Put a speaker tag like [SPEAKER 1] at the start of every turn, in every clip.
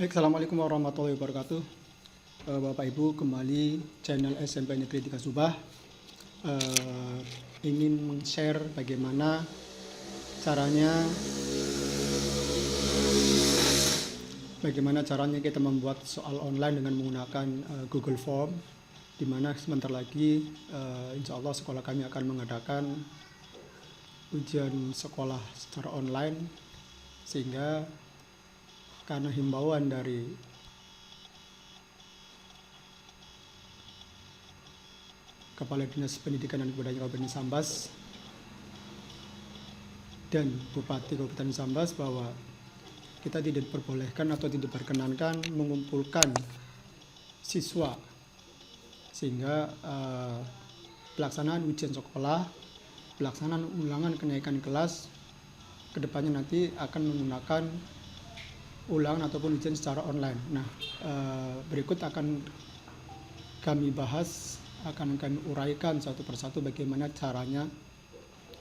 [SPEAKER 1] Baik, Assalamualaikum warahmatullahi wabarakatuh. Bapak Ibu, kembali channel SMP Negeri 3 Subah ingin share bagaimana caranya kita membuat soal online dengan menggunakan Google Form, di mana sebentar lagi insya Allah sekolah kami akan mengadakan ujian sekolah secara online, sehingga karena himbauan dari Kepala Dinas Pendidikan dan Kebudayaan Kabupaten Sambas dan Bupati Kabupaten Sambas bahwa kita tidak diperbolehkan atau tidak diperkenankan mengumpulkan siswa, sehingga pelaksanaan ujian sekolah, pelaksanaan ulangan kenaikan kelas kedepannya nanti akan menggunakan ulangan ataupun ujian secara online. Nah, berikut akan kami bahas, akan kami uraikan satu persatu bagaimana caranya,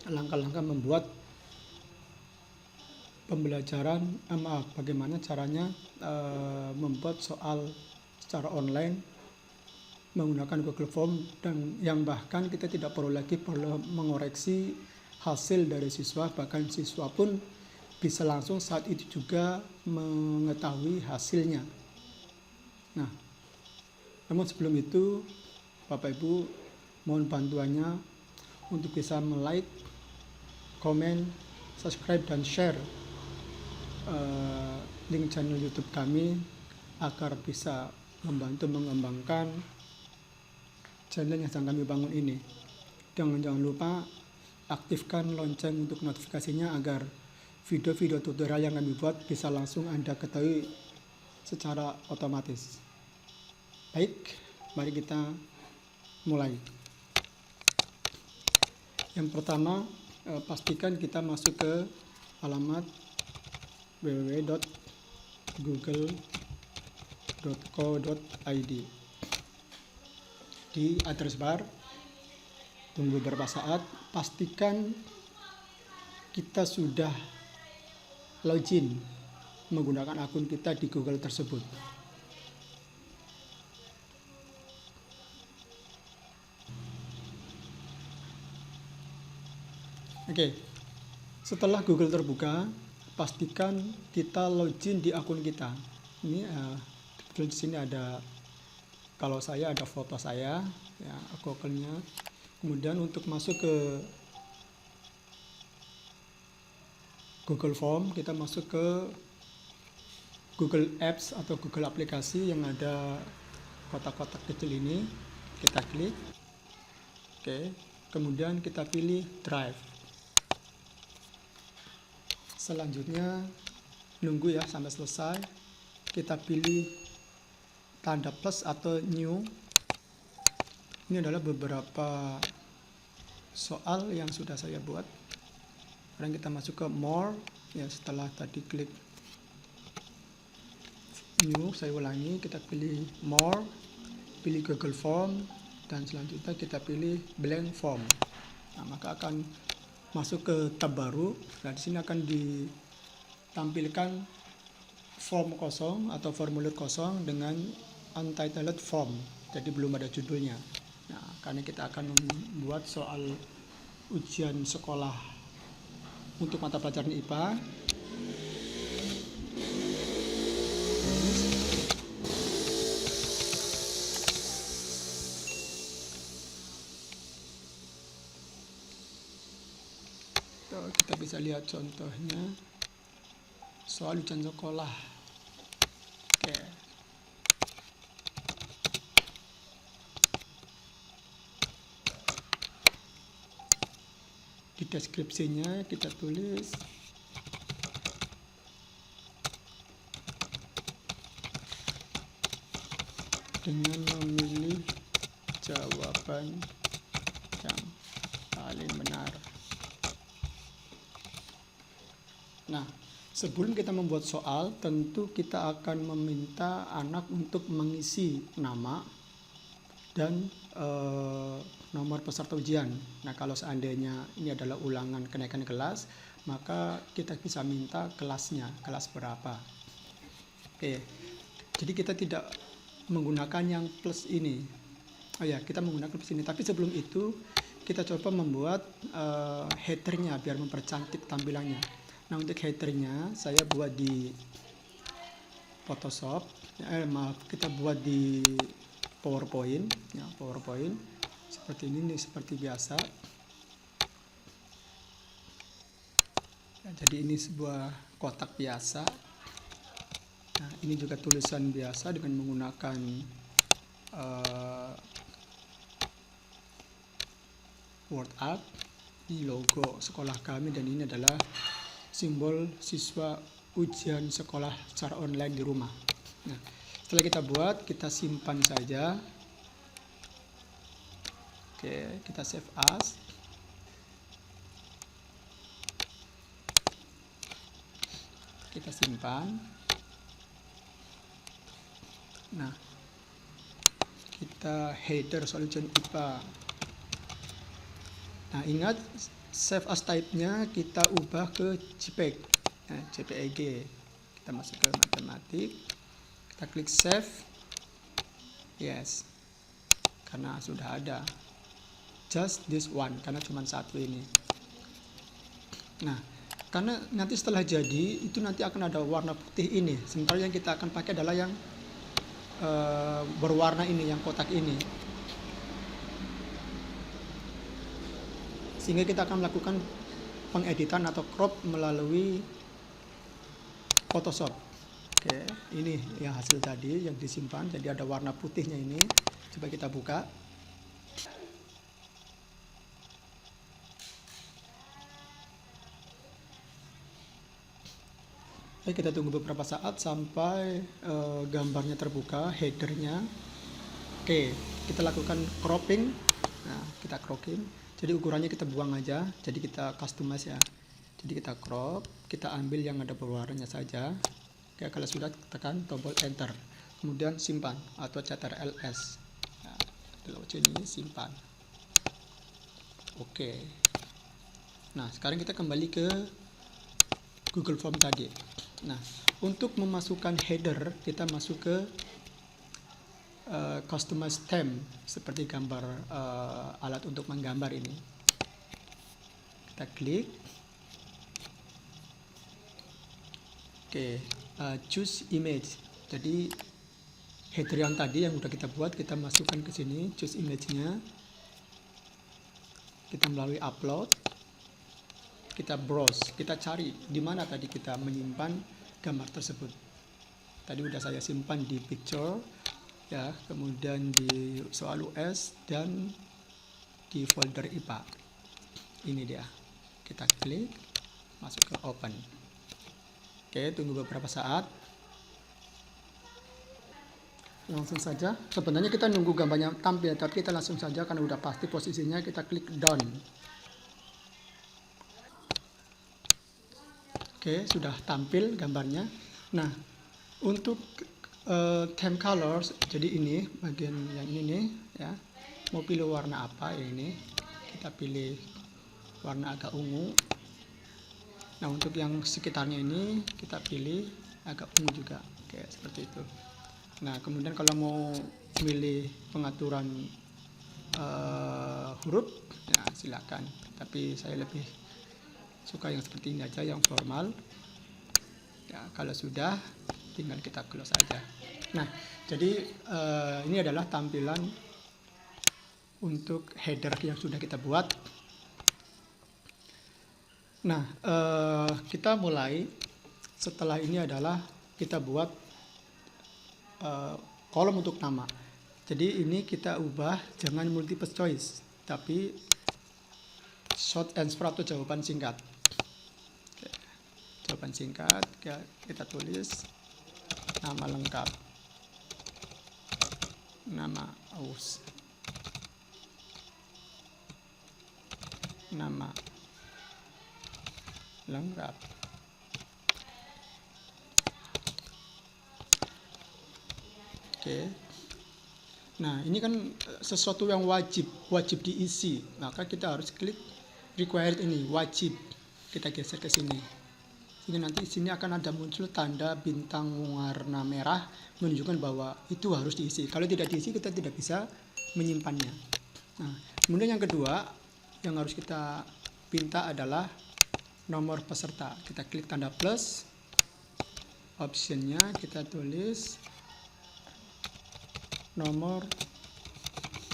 [SPEAKER 1] langkah-langkah membuat pembelajaran, bagaimana caranya membuat soal secara online menggunakan Google Form, dan yang bahkan kita tidak perlu mengoreksi hasil dari siswa, bahkan siswa pun bisa langsung saat itu juga mengetahui hasilnya. Nah, namun sebelum itu Bapak Ibu mohon bantuannya untuk bisa like, komen, subscribe, dan share link channel YouTube kami agar bisa membantu mengembangkan channel yang sedang kami bangun ini. Dan jangan lupa aktifkan lonceng untuk notifikasinya agar video-video tutorial yang kami buat bisa langsung Anda ketahui secara otomatis. Baik, mari kita mulai. Yang pertama, pastikan kita masuk ke alamat www.google.co.id. Di address bar, tunggu beberapa saat, pastikan kita sudah login menggunakan akun kita di Google tersebut. Oke, setelah Google terbuka, pastikan kita login di akun kita. Ini di sini ada, kalau saya ada foto saya, ya, Google-nya. Kemudian untuk masuk ke Google Form, kita masuk ke Google Apps atau Google aplikasi yang ada kotak-kotak kecil ini, kita klik. Oke, kemudian kita pilih Drive. Selanjutnya nunggu ya sampai selesai. Kita pilih tanda plus atau new. Ini adalah beberapa soal yang sudah saya buat. Sekarang kita masuk ke more, ya, setelah tadi klik new, saya ulangi, kita pilih more, pilih Google Form, dan selanjutnya kita pilih blank form. Nah, maka akan masuk ke tab baru. Nah, di sini akan ditampilkan form kosong atau formulir kosong dengan untitled form, jadi belum ada judulnya. Nah, karena kita akan membuat soal ujian sekolah untuk mata pelajaran IPA. Kita bisa lihat contohnya soal ujian sekolah. Oke. Di deskripsinya kita tulis dengan memilih jawaban yang paling benar. Nah, sebelum kita membuat soal, tentu kita akan meminta anak untuk mengisi nama dan nomor peserta ujian. Nah, kalau seandainya ini adalah ulangan kenaikan kelas, maka kita bisa minta kelasnya, kelas berapa. Oke, Jadi kita tidak menggunakan yang plus ini. Oh ya, kita menggunakan plus ini. Tapi sebelum itu kita coba membuat headernya biar mempercantik tampilannya. Nah, untuk headernya saya buat di Photoshop. Maaf, kita buat di PowerPoint. Ya, PowerPoint seperti ini, seperti biasa. Ya, jadi ini sebuah kotak biasa. Nah, ini juga tulisan biasa dengan menggunakan word art. Ini logo sekolah kami dan ini adalah simbol siswa ujian sekolah secara online di rumah. Nah, setelah kita buat, kita simpan saja. Oke, kita save as. Kita simpan. Nah, kita header solution IPA. Nah, ingat save as type-nya kita ubah ke JPEG. Nah, JPEG. Kita masuk ke matematik. Kita klik save. Yes. Karena sudah ada. Just this one, karena cuma satu ini. Nah, karena nanti setelah jadi, itu nanti akan ada warna putih ini. Sementara yang kita akan pakai adalah yang berwarna ini, yang kotak ini. Sehingga kita akan melakukan pengeditan atau crop melalui Photoshop. Oke, ini yang hasil tadi yang disimpan. Jadi ada warna putihnya ini. Coba kita buka. Oke, kita tunggu beberapa saat sampai gambarnya terbuka, headernya. Oke, kita lakukan cropping. Nah, kita cropping. Jadi ukurannya kita buang aja, jadi kita customize ya. Jadi kita crop, kita ambil yang ada berwarnanya saja. Oke, kalau sudah tekan tombol enter, kemudian simpan atau Ctrl+S. Nah, ini simpan. Oke. Nah, sekarang kita kembali ke Google Form tadi. Nah, untuk memasukkan header, kita masuk ke customize theme seperti gambar alat untuk menggambar ini. Kita klik. Oke, choose image. Jadi header yang tadi yang udah kita buat, kita masukkan ke sini, choose image-nya. Kita melalui upload. Kita browse, kita cari di mana tadi kita menyimpan gambar tersebut. Tadi udah saya simpan di picture. Ya, kemudian di soal US dan di folder IPA. Ini dia. Kita klik, masuk ke open. Oke, tunggu beberapa saat. Langsung saja. Sebenarnya kita nunggu gambarnya tampil, tapi kita langsung saja karena udah pasti posisinya, kita klik done. Oke, sudah tampil gambarnya. Nah, untuk theme colors, jadi ini bagian yang ini nih ya, mau pilih warna apa ya, ini kita pilih warna agak ungu. Nah, untuk yang sekitarnya ini kita pilih agak ungu juga. Oke, seperti itu. Nah, kemudian kalau mau pilih pengaturan huruf ya silakan, tapi saya lebih suka yang seperti ini aja, yang formal ya. Kalau sudah, tinggal kita close saja. Nah, jadi ini adalah tampilan untuk header yang sudah kita buat. Nah, kita mulai setelah ini adalah kita buat kolom untuk nama. Jadi ini kita ubah, jangan multiple choice, tapi short answer atau jawaban singkat. Oke, jawaban singkat kita tulis nama lengkap, nama aus, nama lengkap. Oke. Nah, ini kan sesuatu yang wajib diisi. Maka kita harus klik required ini, wajib. Kita geser ke sini. Jadi nanti di sini akan ada muncul tanda bintang warna merah menunjukkan bahwa itu harus diisi. Kalau tidak diisi kita tidak bisa menyimpannya. Nah, kemudian yang kedua yang harus kita pinta adalah nomor peserta. Kita klik tanda plus, optionnya kita tulis nomor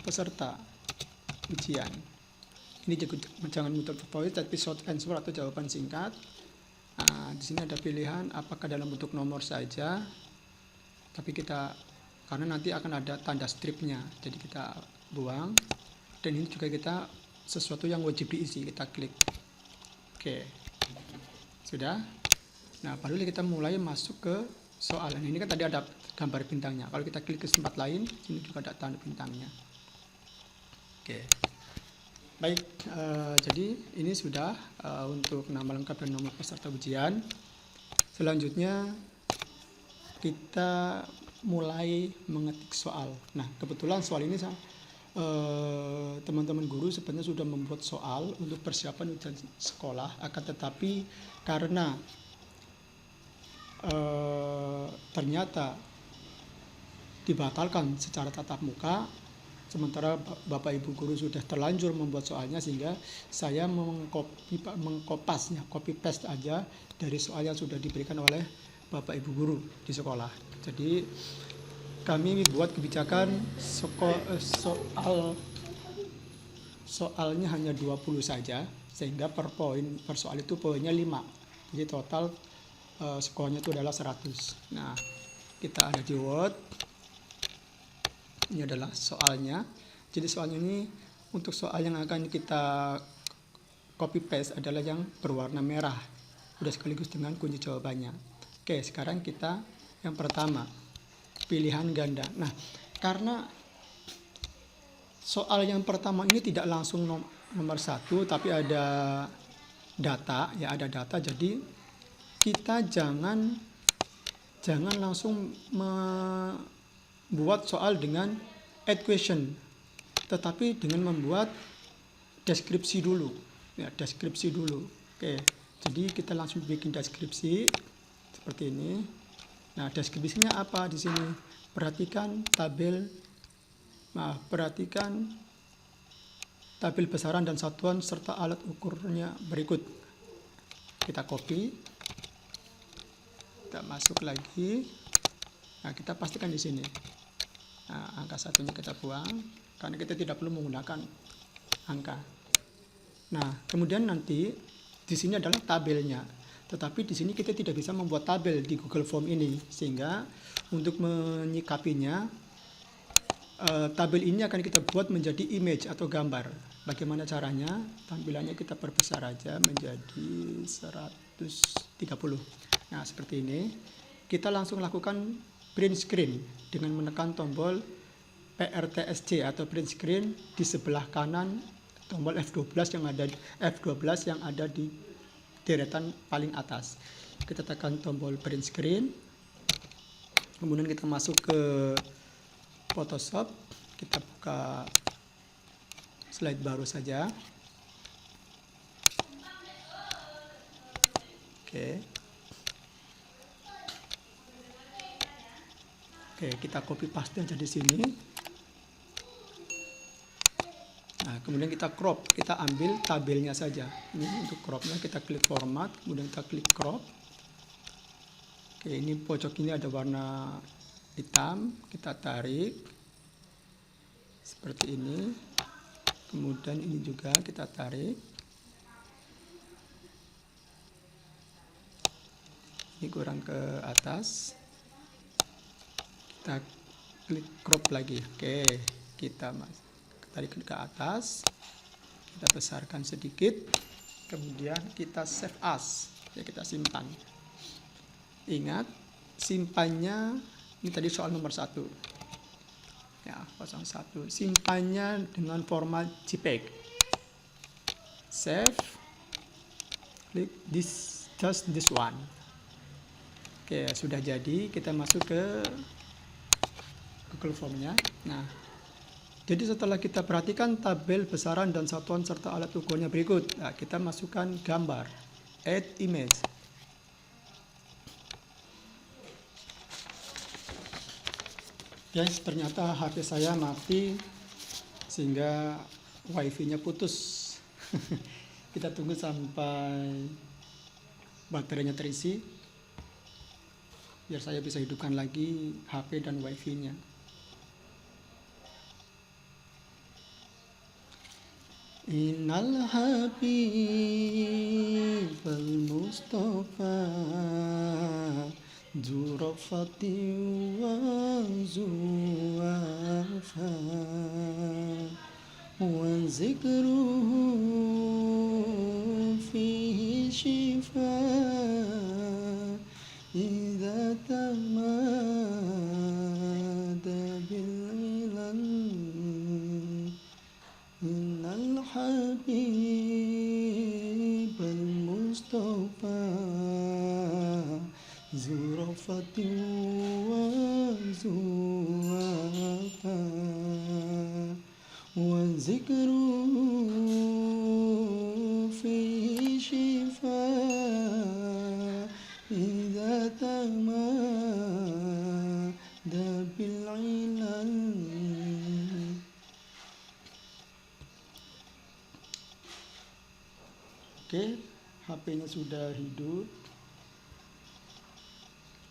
[SPEAKER 1] peserta ujian. Ini juga jangan multiple choice tapi short answer atau jawaban singkat. Nah, di sini ada pilihan apakah dalam bentuk nomor saja, tapi karena nanti akan ada tanda stripnya, jadi kita buang. Dan ini juga kita sesuatu yang wajib diisi, kita klik. Oke, sudah. Nah, baru kita mulai masuk ke soal. Ini kan tadi ada gambar bintangnya. Kalau kita klik ke tempat lain, ini juga ada tanda bintangnya. Oke. Baik, jadi ini sudah untuk nama lengkap dan nomor peserta ujian. Selanjutnya kita mulai mengetik soal. Nah, kebetulan soal ini teman-teman guru sebenarnya sudah membuat soal untuk persiapan ujian sekolah. Akan tetapi karena ternyata dibatalkan secara tatap muka, sementara Bapak Ibu guru sudah terlanjur membuat soalnya, sehingga saya copy paste aja dari soal yang sudah diberikan oleh Bapak Ibu guru di sekolah. Jadi kami buat kebijakan soalnya hanya 20 saja, sehingga per soal itu poinnya 5. Jadi total skornya itu adalah 100. Nah, kita ada di Word. Ini adalah soalnya. Jadi soalnya ini untuk soal yang akan kita copy paste adalah yang berwarna merah. Udah sekaligus dengan kunci jawabannya. Oke, sekarang kita yang pertama, pilihan ganda. Nah, karena soal yang pertama ini tidak langsung nomor 1, tapi ada data, ya ada data. Jadi kita jangan langsung buat soal dengan add question, tetapi dengan membuat deskripsi dulu. Ya, deskripsi dulu. Oke, jadi kita langsung bikin deskripsi seperti ini. Nah, deskripsinya apa di sini? Perhatikan tabel besaran dan satuan serta alat ukurnya berikut. Kita copy, kita masuk lagi. Nah, kita pastikan di sini. Nah, angka satunya kita buang karena kita tidak perlu menggunakan angka. Nah, kemudian nanti di sini adalah tabelnya. Tetapi di sini kita tidak bisa membuat tabel di Google Form ini, sehingga untuk menyikapinya tabel ini akan kita buat menjadi image atau gambar. Bagaimana caranya? Tampilannya kita perbesar aja menjadi 130. Nah, seperti ini. Kita langsung lakukan print screen dengan menekan tombol PRTSC atau print screen di sebelah kanan tombol F12 yang ada di deretan paling atas. Kita tekan tombol print screen. Kemudian kita masuk ke Photoshop. Kita buka slide baru saja. Oke. Oke, kita copy paste aja di sini. Nah, kemudian kita crop, kita ambil tabelnya saja. Ini untuk cropnya kita klik format, kemudian kita klik crop. Oke, ini pojok ini ada warna hitam, kita tarik seperti ini. Kemudian ini juga kita tarik. Ini kurang ke atas. Kita klik crop lagi. Oke, kita tarik ke atas, kita besarkan sedikit, kemudian kita save as, ya kita simpan. Ingat, simpannya ini tadi soal nomor 1 ya, 01, simpannya dengan format JPEG. Save, klik just this one. Oke, sudah jadi. Kita masuk ke Google Form-nya. Nah, jadi setelah kita perhatikan tabel besaran dan satuan serta alat ukurnya berikut, nah, kita masukkan gambar, add image. Guys, ternyata HP saya mati sehingga wifi-nya putus. Kita tunggu sampai baterainya terisi biar saya bisa hidupkan lagi HP dan wifi-nya. Innal habib al-mustafa zurafati wa zuwafa wa zikruhu fihi shifa idza tamada bil ilal. Innal habib al-mustafa zurafati wa zuwafa wa zikruhu fi shifa idza tamada bil ilal. Oke, HP-nya sudah hidup.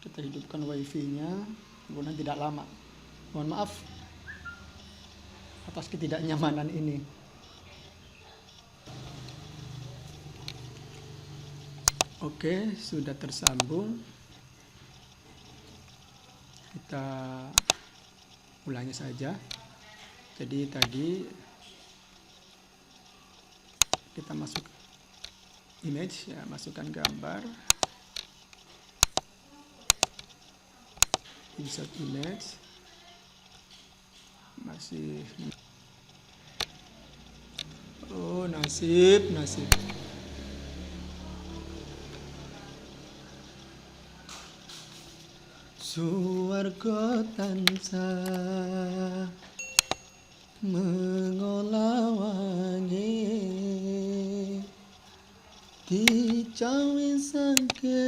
[SPEAKER 1] Kita hidupkan wifi-nya, kemudian tidak lama. Mohon maaf atas ketidaknyamanan ini. Oke, sudah tersambung. Kita ulangi saja. Jadi tadi kita masuk image, ya, masukkan gambar, insert image, masih, oh nasib. Suwarga tansah mengolawangi dicawisake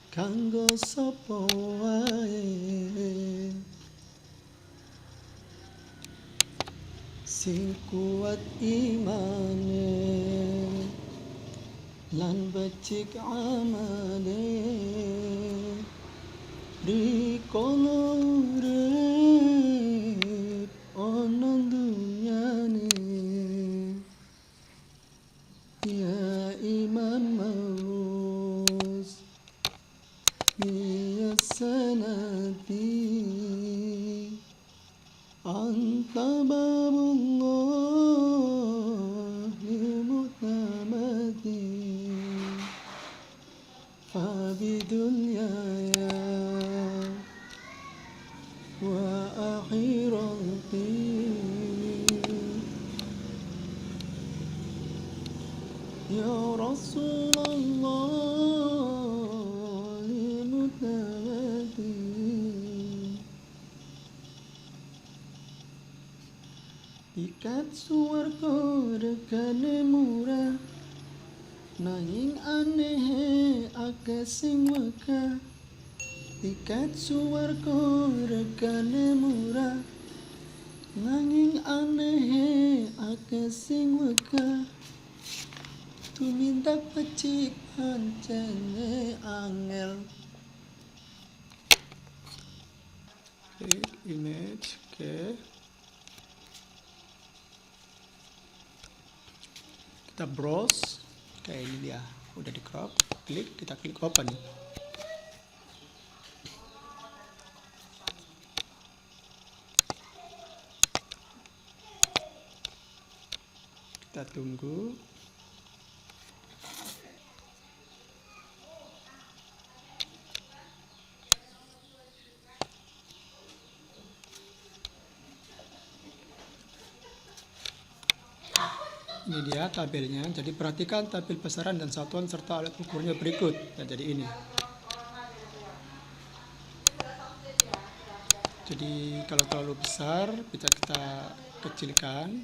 [SPEAKER 1] kanggo sapa wae sing kuat imane lan becik amale rikala urip ana dunyane. Ya Imam Maus ya sanati anta babullah mutamati fa bidunyaya wa akhirati ya Rasulullah mutamati. Tiket suwarga regane murah nanging aneh akeh sing wegah. Tiket suwarga regane murah nanging aneh akeh sing wegah. Tumindak becik pancene angel. Image, oke. Kita browse, kayak ini dia, udah di crop, kita klik open. Kita tunggu. Ini dia tabelnya. Jadi perhatikan tabel besaran dan satuan serta alat ukurnya berikut. Nah, jadi ini. Jadi kalau terlalu besar bisa kita kecilkan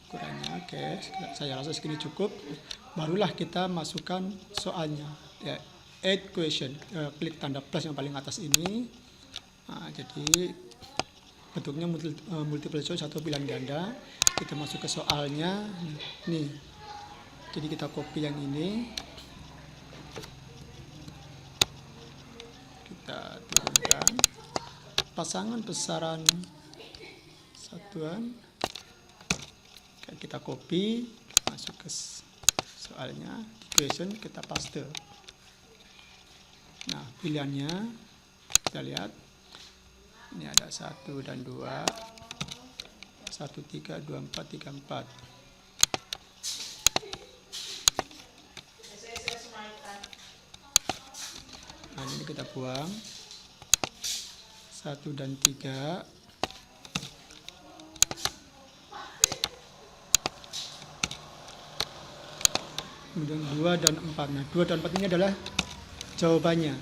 [SPEAKER 1] ukurannya. Oke, saya rasa segini cukup. Barulah kita masukkan soalnya. Ya, add question. Klik tanda plus yang paling atas ini. Nah, jadi bentuknya multiple choice atau pilihan ganda. Kita masuk ke soalnya nih, jadi kita copy yang ini, kita turunkan pasangan besaran satuan, kita copy masuk ke soalnya, equation kita paste. Nah, pilihannya kita lihat ini ada 1 dan 2, 1, 3, 2, 4, 3, 4. Nah, ini kita buang 1 dan 3. Kemudian 2 dan 4. Nah, 2 dan 4 ini adalah jawabannya.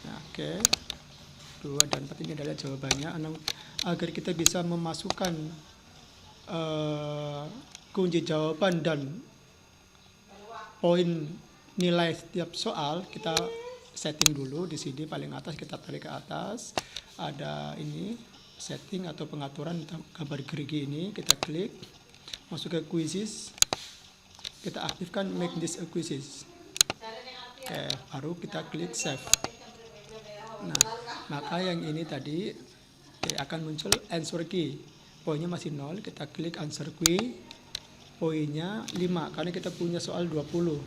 [SPEAKER 1] Nah, oke. 2 dan 4 ini adalah jawabannya. Agar kita bisa memasukkan kunci jawaban dan poin nilai setiap soal, kita setting dulu di sini paling atas, kita tarik ke atas. Ada ini setting atau pengaturan gambar gerigi ini, kita klik, masuk ke quizzes, kita aktifkan make this a quizzes. Oke, baru kita klik save. Nah, maka yang ini tadi akan muncul answer key. Poinnya masih 0, kita klik answer key. Poinnya 5 karena kita punya soal 20.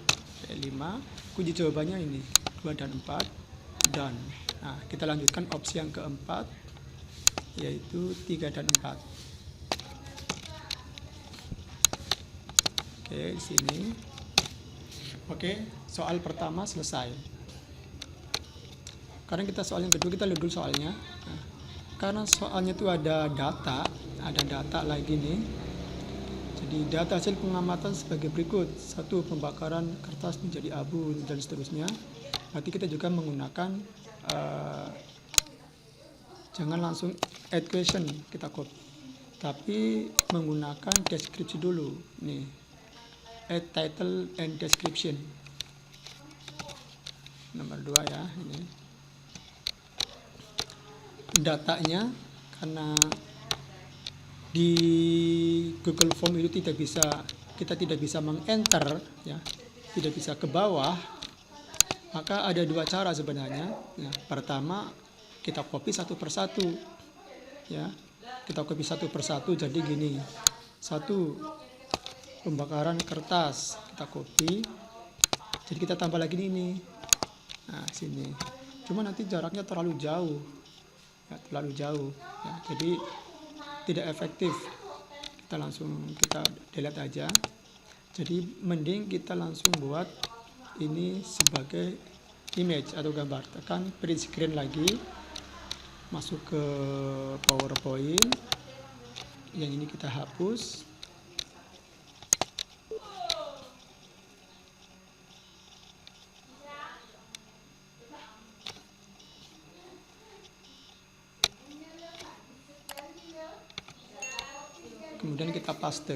[SPEAKER 1] 5, kunci jawabannya ini 2 dan 4 done. Nah, kita lanjutkan opsi yang keempat yaitu 3 dan 4. Oke, di sini. Oke, soal pertama selesai. Karena kita soal yang kedua, kita lihat dulu soalnya. Nah, karena soalnya itu ada data lagi nih. Jadi data hasil pengamatan sebagai berikut. 1. Pembakaran kertas menjadi abu dan seterusnya. Berarti kita juga menggunakan jangan langsung add question kita copy, tapi menggunakan deskripsi dulu. Nih, add title and description. Nomor 2 ya, ini. Datanya karena di Google Form itu kita tidak bisa meng-enter ya, tidak bisa ke bawah, maka ada 2 cara sebenarnya. Nah, pertama kita copy satu persatu ya, kita copy satu persatu. Jadi gini, 1 pembakaran kertas kita copy, jadi kita tambah lagi ini. Nah, sini cuma nanti jaraknya terlalu jauh ya, ya, jadi tidak efektif. Kita delete aja. Jadi mending kita langsung buat ini sebagai image atau gambar. Tekan print screen lagi, masuk ke PowerPoint. Yang ini kita hapus. Kemudian kita paste.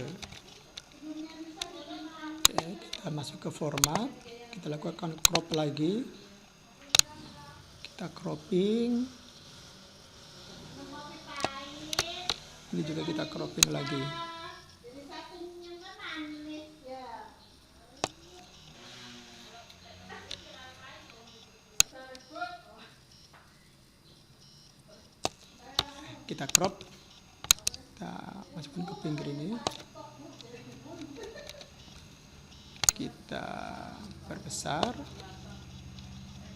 [SPEAKER 1] Oke, kita masuk ke format, kita lakukan crop lagi, kita cropping, ini juga kita cropping lagi. Kita crop, kita masukkan ke pinggir ini, kita perbesar.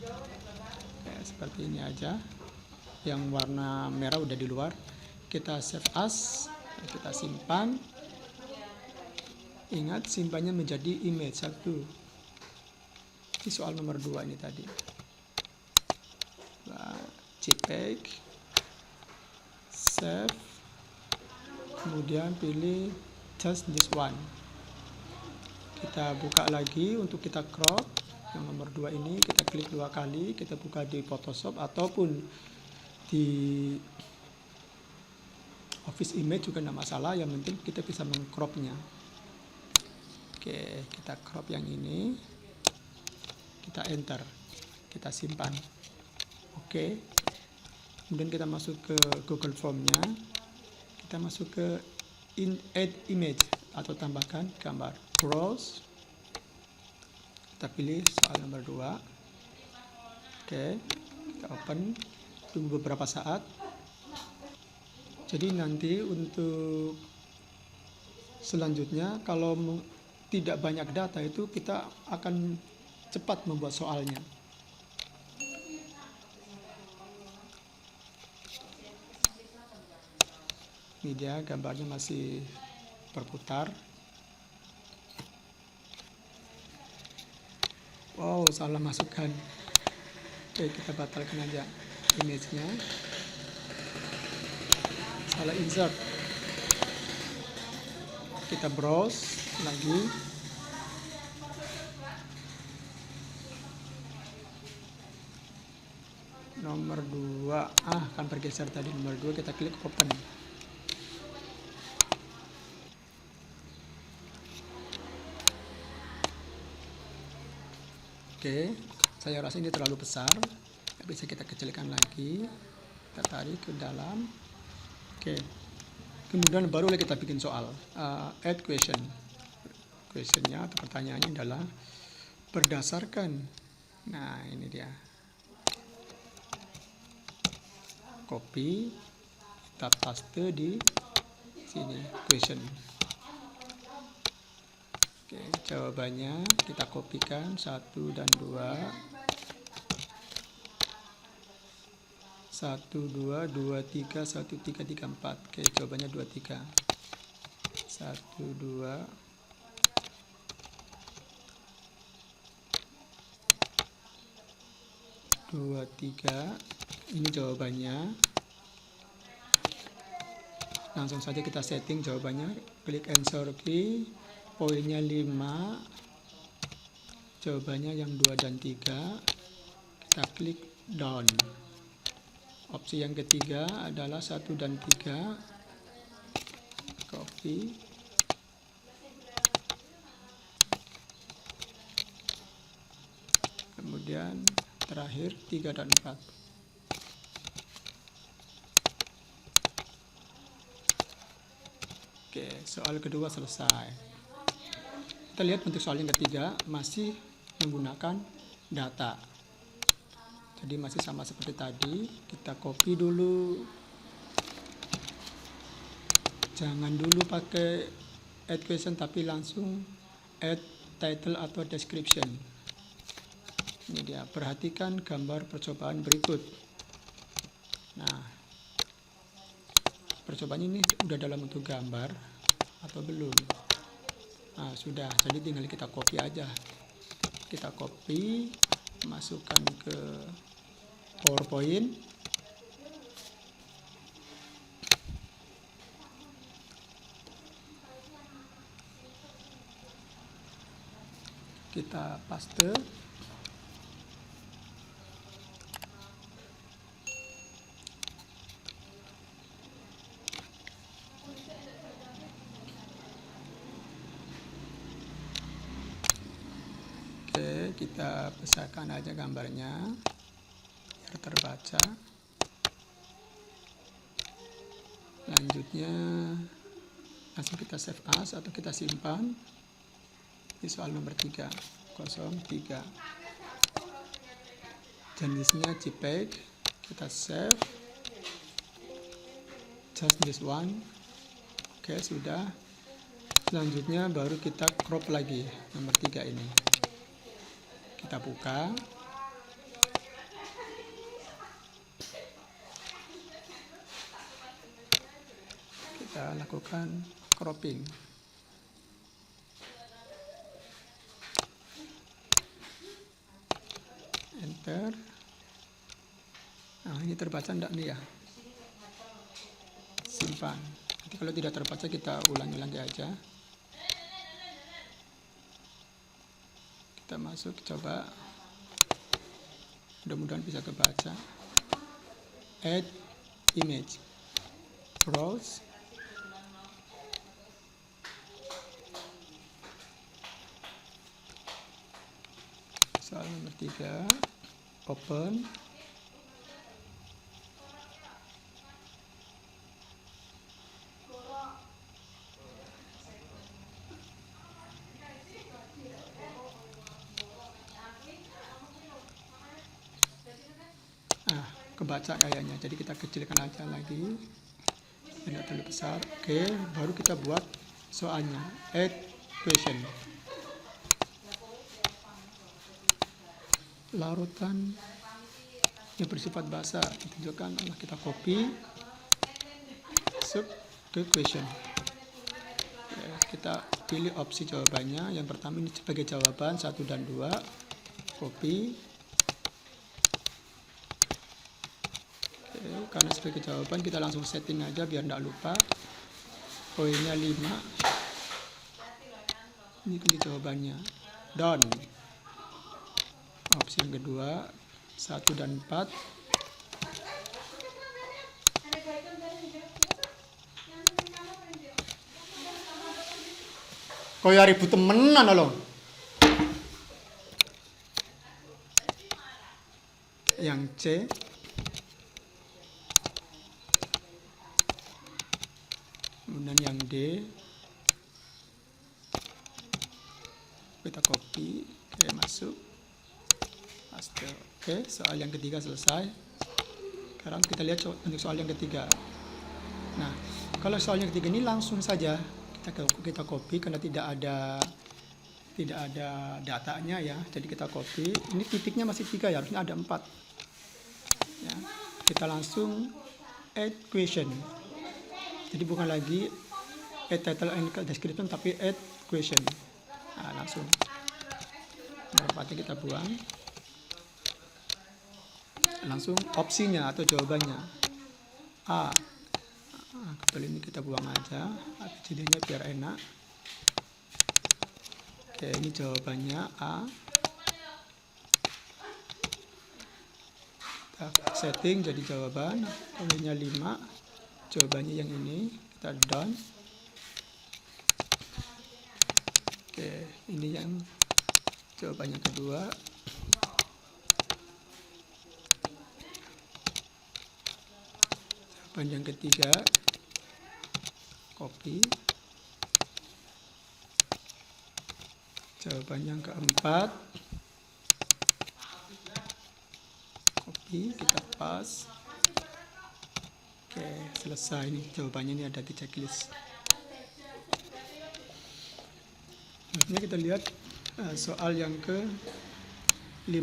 [SPEAKER 1] Oke, seperti ini aja. Yang warna merah udah di luar, kita save as, kita simpan. Ingat, simpannya menjadi image 1. Ini soal nomor 2 ini tadi. JPEG, save, kemudian pilih just this one. Kita buka lagi untuk kita crop. Yang nomor 2 ini kita klik 2 kali, kita buka di Photoshop ataupun di Office Image juga tidak masalah, yang penting kita bisa mengcropnya. Oke, kita crop yang ini, kita enter, kita simpan. Oke, Kemudian kita masuk ke Google Form-nya, kita masuk ke add image atau tambahkan gambar. Browse, kita pilih soal nomor 2. Oke, kita open, tunggu beberapa saat. Jadi nanti untuk selanjutnya kalau tidak banyak data itu kita akan cepat membuat soalnya. Ini dia gambarnya masih berputar. Wow, salah masukkan. Oke, kita batalkan aja image-nya. Salah insert. Kita browse lagi. Nomor 2. Kan bergeser tadi nomor 2, kita klik open. Oke, saya rasa ini terlalu besar. Bisa kita kecilkan lagi. Kita tarik ke dalam. Oke. Kemudian barulah kita bikin soal. Add question. Questionnya atau pertanyaannya adalah berdasarkan. Nah, ini dia. Copy. Kita paste di sini. Question. Oke, jawabannya kita kopikan 1 dan 2. 1, 2, 2, 3, 1, 3, 3, 4. Oke, jawabannya 2, 3. 1, 2, 2, 3. Ini jawabannya. Langsung saja kita setting jawabannya. Klik answer key. Poinnya 5. Jawabannya yang 2 dan 3. Kita klik down. Opsi yang ketiga adalah 1 dan 3. Copy. Kemudian terakhir 3 dan 4. Oke, soal kedua selesai. Kita lihat untuk soal yang ketiga masih menggunakan data. Jadi masih sama seperti tadi. Kita copy dulu. Jangan dulu pakai add question tapi langsung add title atau description. Ini dia, perhatikan gambar percobaan berikut. Nah, percobaan ini udah dalam bentuk gambar atau belum? Nah, sudah, jadi tinggal kita copy aja. Kita copy, masukkan ke PowerPoint. Kita paste. Oke, kita besarkan aja gambarnya biar terbaca. Lanjutnya langsung kita save as atau kita simpan di soal nomor 3, 03. Jenisnya JPEG. Kita save. Just this one. Oke, sudah. Selanjutnya baru kita crop lagi nomor 3 ini. Kita buka. Kita lakukan cropping. Enter. Nah, ini terbaca enggak nih ya? Simpan. Nanti kalau tidak terbaca kita ulangi lagi aja. Kita masuk, coba. Mudah-mudahan bisa kebaca. Add image. Browse. Soal nomor 3. Open. kebaca kayaknya, jadi kita kecilkan aja lagi, tidak terlalu besar. Oke, baru kita buat soalnya, add question. Larutan yang bersifat bahasa ditunjukkan, kita copy, masuk ke question. Kita pilih opsi jawabannya. Yang pertama ini sebagai jawaban 1 dan 2, copy. Karena sebagai jawaban kita langsung setting aja biar tidak lupa. Poinnya 5. Ini klik jawabannya, done. Opsi yang kedua 1 dan 4, kau ya ribut temenan loh. Yang C, kemudian yang D, kita copy, oke, masuk, paste. Oke, soal yang ketiga selesai. Sekarang kita lihat untuk soal yang ketiga. Nah, kalau soal yang ketiga ini langsung saja kita copy karena tidak ada datanya ya. Jadi kita copy. Ini titiknya masih 3 ya, harusnya ada 4. Ya, kita langsung add question. Jadi bukan lagi add title and description tapi add question. Nah, langsung. Nomor 4-nya kita buang. Langsung opsinya atau jawabannya A. Kali ini kita buang aja ABCD-nya biar enak. Oke, ini jawabannya A. Kita setting jadi jawaban, poinnya 5. Jawabannya yang ini, kita done. Oke, ini yang jawabannya kedua. Jawaban yang ketiga, copy. Jawaban yang keempat, copy, kita pas. Oke, selesai nih jawabannya, ini ada di checklist. Selanjutnya kita lihat soal yang ke-5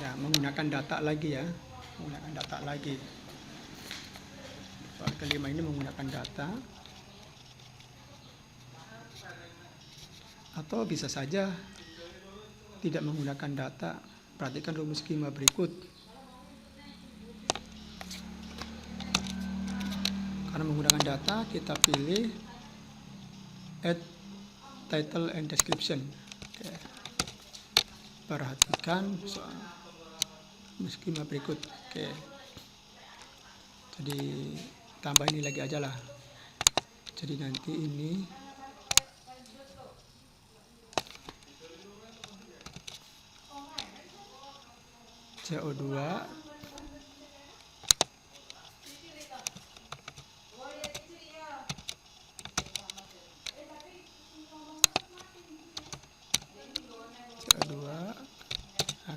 [SPEAKER 1] ya, menggunakan data lagi ya, menggunakan data lagi. Soal ke-5 ini menggunakan data, atau bisa saja tidak menggunakan data. Perhatikan rumus skema berikut. Karena menggunakan data, kita pilih add title and description. Oke. Perhatikan soal skema berikut. Oke. Jadi tambah ini lagi aja lah. Jadi nanti ini CO2 nah,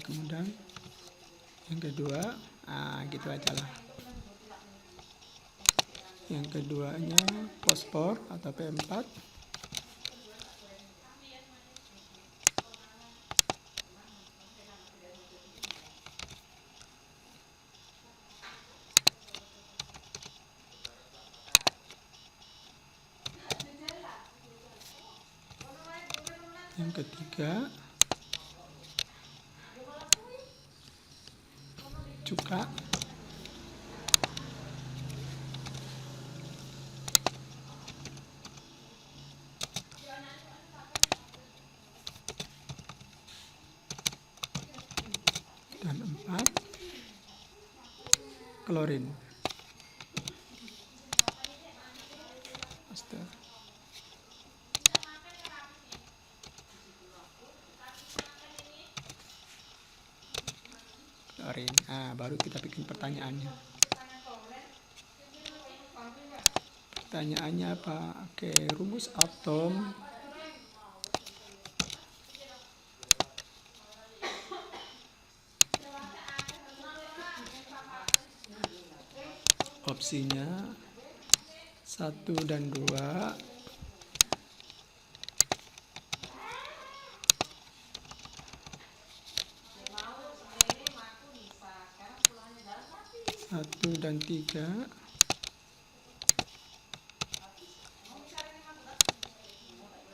[SPEAKER 1] kemudian yang kedua, gitu aja lah. Yang keduanya fosfor atau P4. Yang ketiga cuka. Dan 4 klorin. Paste. Klorin. Baru kita bikin pertanyaannya. Pertanyaannya apa? Oke, rumus atom opsinya 1 dan 2. Satu dan 3,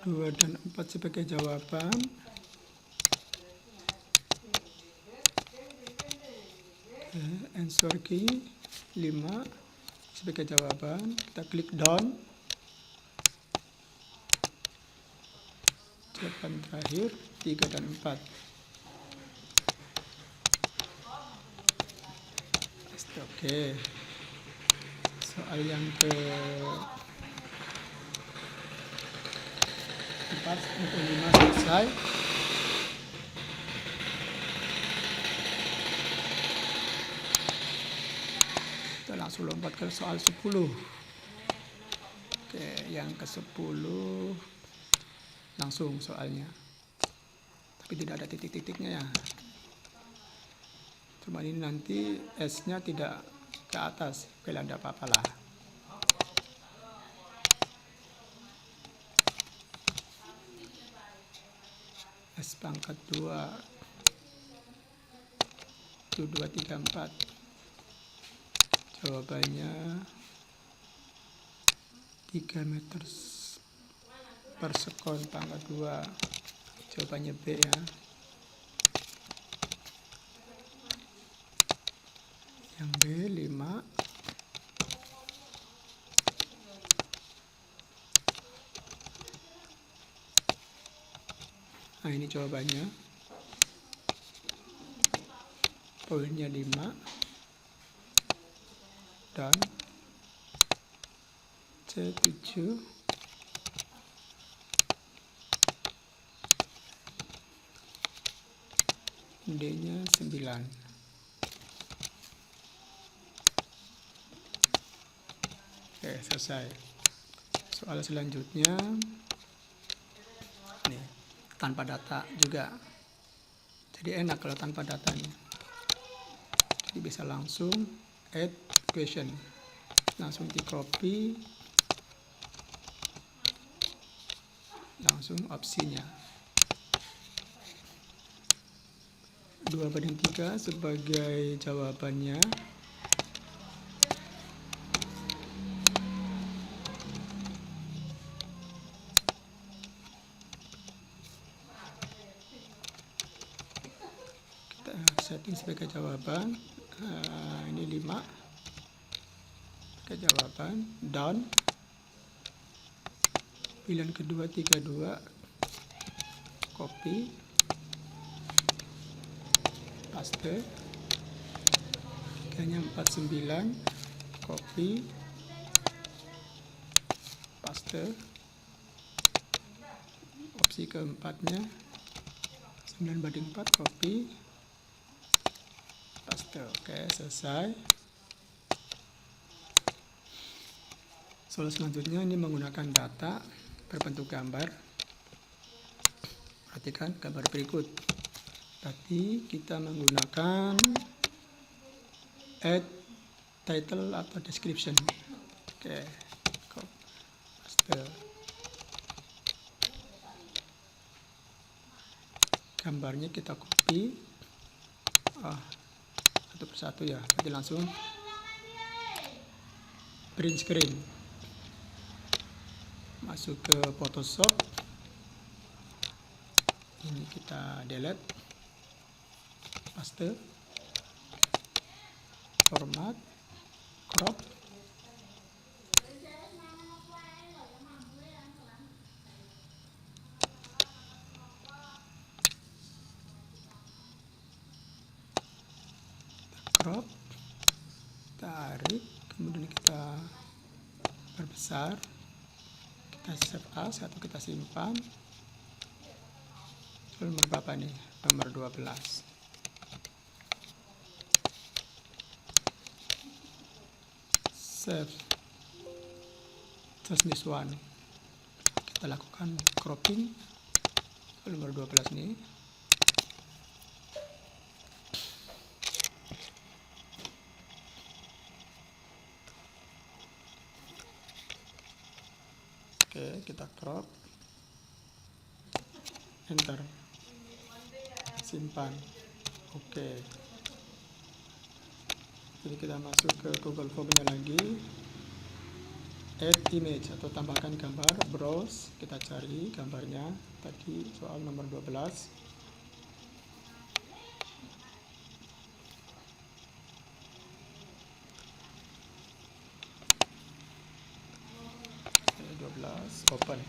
[SPEAKER 1] 2 dan 4 sebagai jawaban, answer key 5 sebagai jawaban. Kita klik down, jawaban terakhir 3 dan 4. Oke, soal yang ke-4 untuk 5 selesai. Kita langsung lompat ke soal 10. Oke, yang ke-10 langsung soalnya, tapi tidak ada titik-titiknya ya. Cuma ini nanti S-nya tidak ke atas, oke lah, tidak apa-apa lah. S pangkat 2 itu 2, 3, 4. Jawabannya 3 meter per sekon pangkat 2. Jawabannya B ya. Yang B 5. Nah, ini jawabannya. Poinnya 5. Dan C 7. D-nya 9. Oke, selesai. Soal selanjutnya nih, tanpa data juga. Jadi enak kalau tanpa datanya. Jadi bisa langsung add question. Langsung di copy. Langsung opsinya. 2/3 sebagai jawabannya. Setting sebagai jawaban. Ini 5 sebagai jawaban. Down. Pilihan kedua 32. Copy. Paste. Tiganya 49. Copy. Paste. Opsi keempatnya 9/4. Copy. Paste. Oke, selesai. Soal selanjutnya ini menggunakan data berbentuk gambar. Perhatikan gambar berikut. Tadi kita menggunakan add title atau description. Oke, paste. Gambarnya kita copy. Satu persatu ya, nanti langsung print screen. Masuk ke Photoshop. Ini kita delete. Paste. Format. Crop. Crop, tarik, kemudian kita perbesar, kita save as atau kita simpan. Nomor berapa nih? Nomor 12. Save. Just this one. Kita lakukan cropping. Nomor 12 nih. kita crop, enter, simpan. Oke. Jadi kita masuk ke Google Form-nya lagi, add image atau tambahkan gambar, browse, kita cari gambarnya tadi soal nomor 12. Oke, 12, open.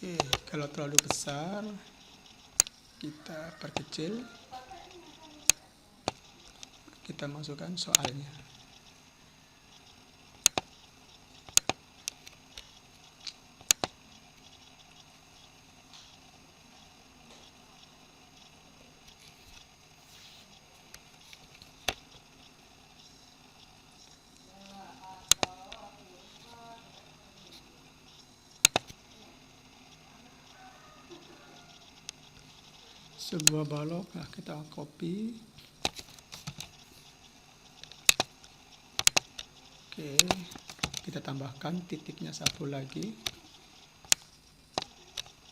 [SPEAKER 1] Oke, kalau terlalu besar kita perkecil, kita masukkan soalnya. Sebuah balok, nah kita copy. Oke, kita tambahkan titiknya satu lagi.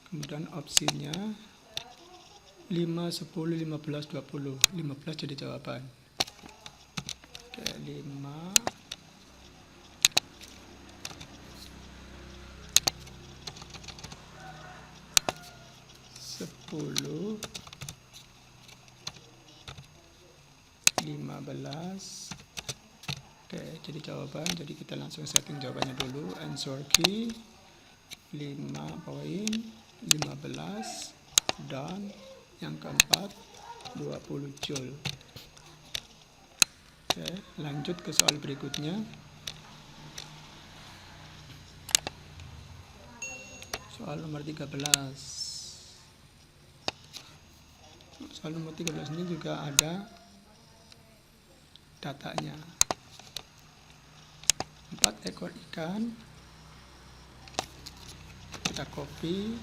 [SPEAKER 1] Kemudian opsinya 5, 10, 15, 20. 15 jadi jawaban. Oke, 5, 10, 15. Oke, jadi jawaban. Jadi kita langsung setting jawabannya dulu. Answer key 5 poin, 15, dan yang keempat 20 joule. Oke, lanjut ke soal berikutnya. Soal nomor 13. Soal nomor 13 ini juga ada datanya. 4 ekor ikan. Kita copy.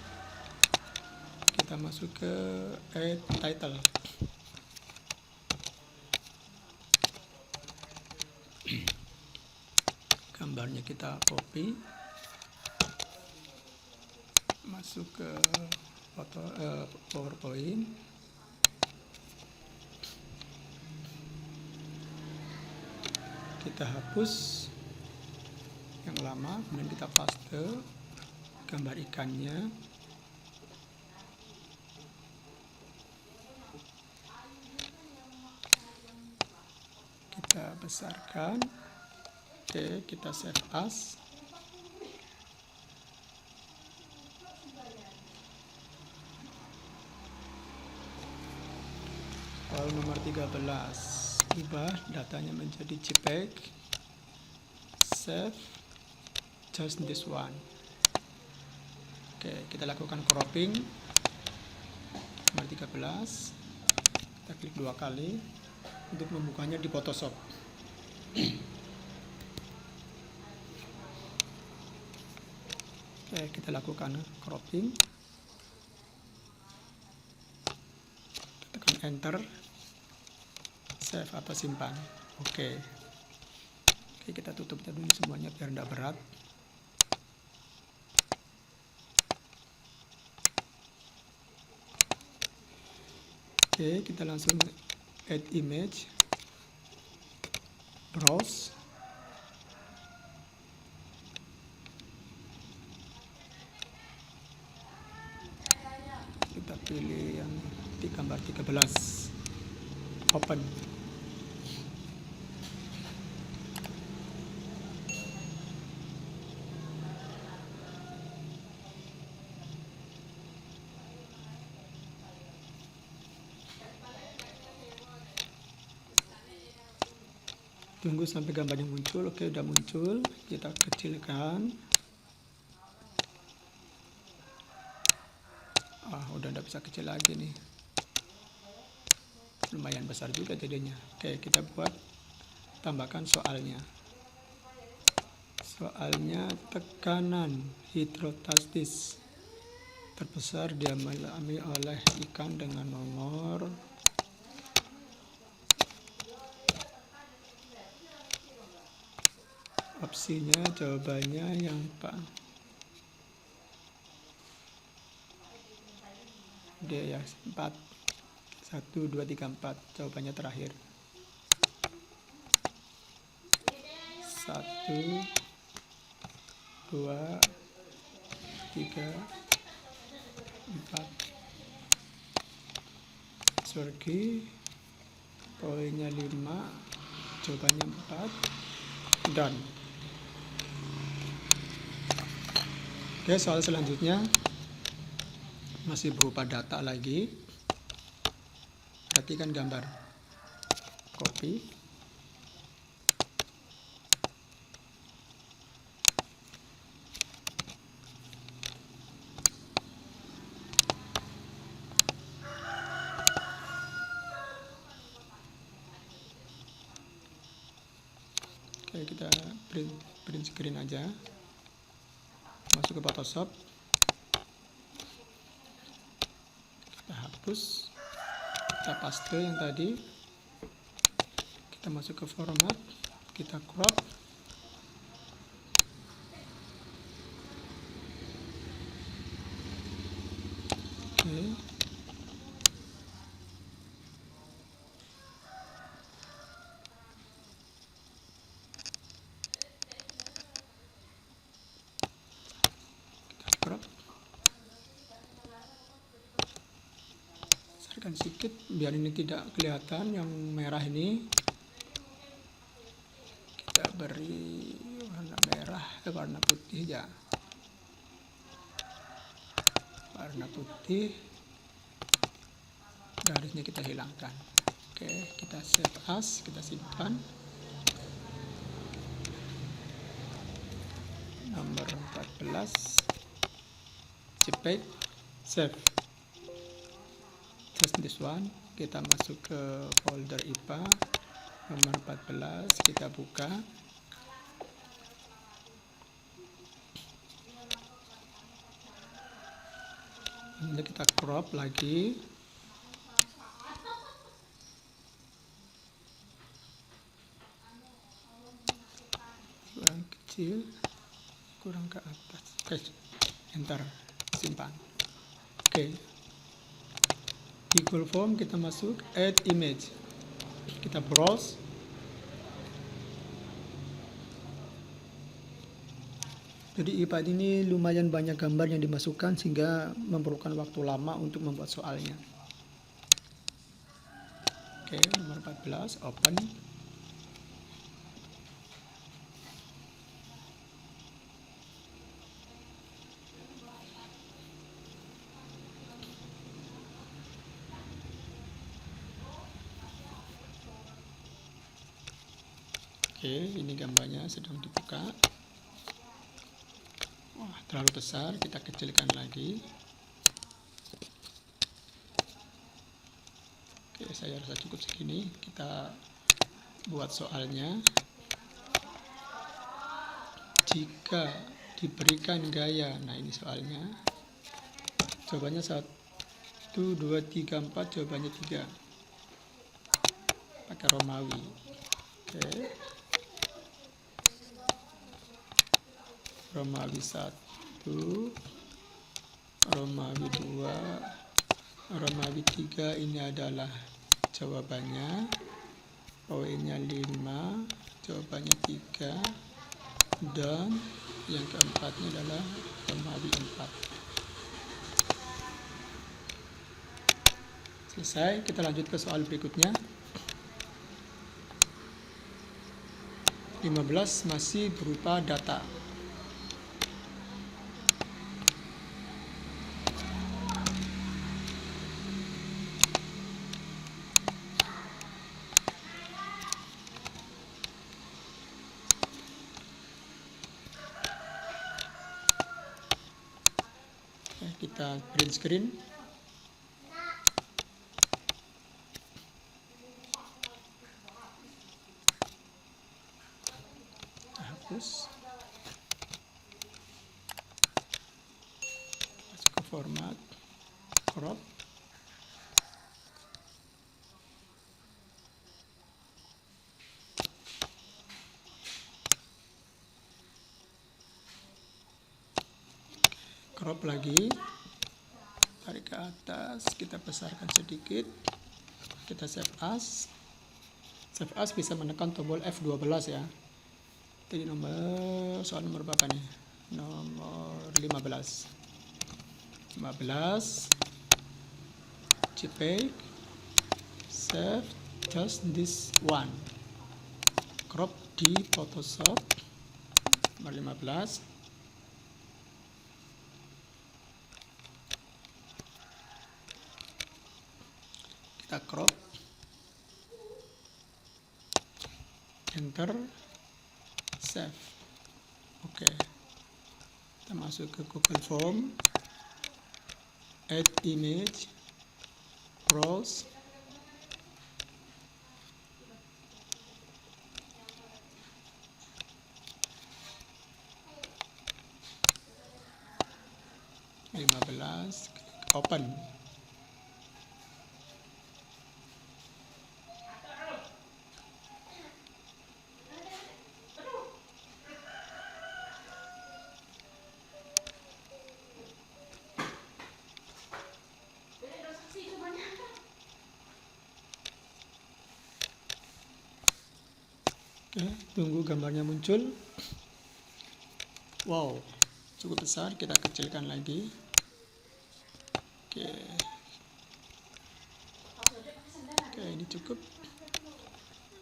[SPEAKER 1] Kita masuk ke add title. Gambarnya kita copy. Masuk ke foto PowerPoint. Kita hapus yang lama, kemudian kita paste gambar ikannya. Kita besarkan. Oke, kita save as. Soal nomor 13. Ubah datanya menjadi JPEG. Save just this one. Oke, kita lakukan cropping nomor 13. Kita klik 2 kali untuk membukanya di Photoshop. Oke, kita lakukan cropping. Tekan enter. Save atau simpan. Oke, kita tutup dulu semuanya biar tidak berat. Oke, kita langsung add image, browse. Kita pilih yang di gambar 13. Open. Tunggu sampai gambarnya muncul. Oke, udah muncul. Kita kecilkan. Udah nggak bisa kecil lagi nih. Lumayan besar juga jadinya. Oke, kita buat tambahkan soalnya. Soalnya tekanan hidrostatis terbesar dialami oleh ikan dengan nomor opsinya jawabannya yang Pak D ya 4 1 2 3 4 jawabannya terakhir 1 2 3 4 Surgi poinnya 5 jawabannya 4 dan oke, soal selanjutnya masih berupa data lagi. Perhatikan gambar. Copy. Oke, kita print screen aja. Masuk ke Photoshop. Kita hapus. Kita paste yang tadi. Kita masuk ke format. Kita crop. Oke. Kita crop. Besarkan sedikit biar ini tidak kelihatan yang merah ini. Kita beri warna merah, warna putih ya. Warna putih. Garisnya kita hilangkan. Oke, kita save as, kita simpan. Nomor 14. JPEG, save. Just this one. Kita masuk ke folder IPA. Nomor 14, kita buka. Ini kita crop lagi. Kurang kecil, kurang ke atas. Oke, enter, simpan. Oke. Di Google Form kita masuk add image. Kita browse. Jadi IPad ini lumayan banyak gambar yang dimasukkan sehingga memerlukan waktu lama untuk membuat soalnya. Oke, nomor 14, open. Oke, ini gambarnya sedang dibuka. Wah, terlalu besar, kita kecilkan lagi. Oke, saya rasa cukup segini. Kita buat soalnya. Jika diberikan gaya, nah ini soalnya. Jawabannya 1, 2, 3, 4, jawabannya 3. Pakai Romawi. Oke. Romawi 1, Romawi 2, Romawi 3 ini adalah jawabannya. Poinnya 5, jawabannya 3. Dan yang keempatnya adalah Romawi 4. Selesai, kita lanjut ke soal berikutnya. 15 masih berupa data. Kita print screen. Hapus. format, crop, crop lagi, tarik ke atas, kita besarkan sedikit, kita save as. Save as bisa menekan tombol F12 ya. Jadi soal nomor berapa nih? Nomor 15. JPEG, save just this one. Crop di Photoshop nomor 15. Kita crop, enter, save. Oke, kita masuk ke Google Form, add image, browse, klik open. Oke, tunggu gambarnya muncul. Wow, cukup besar, kita kecilkan lagi. Oke, ini cukup.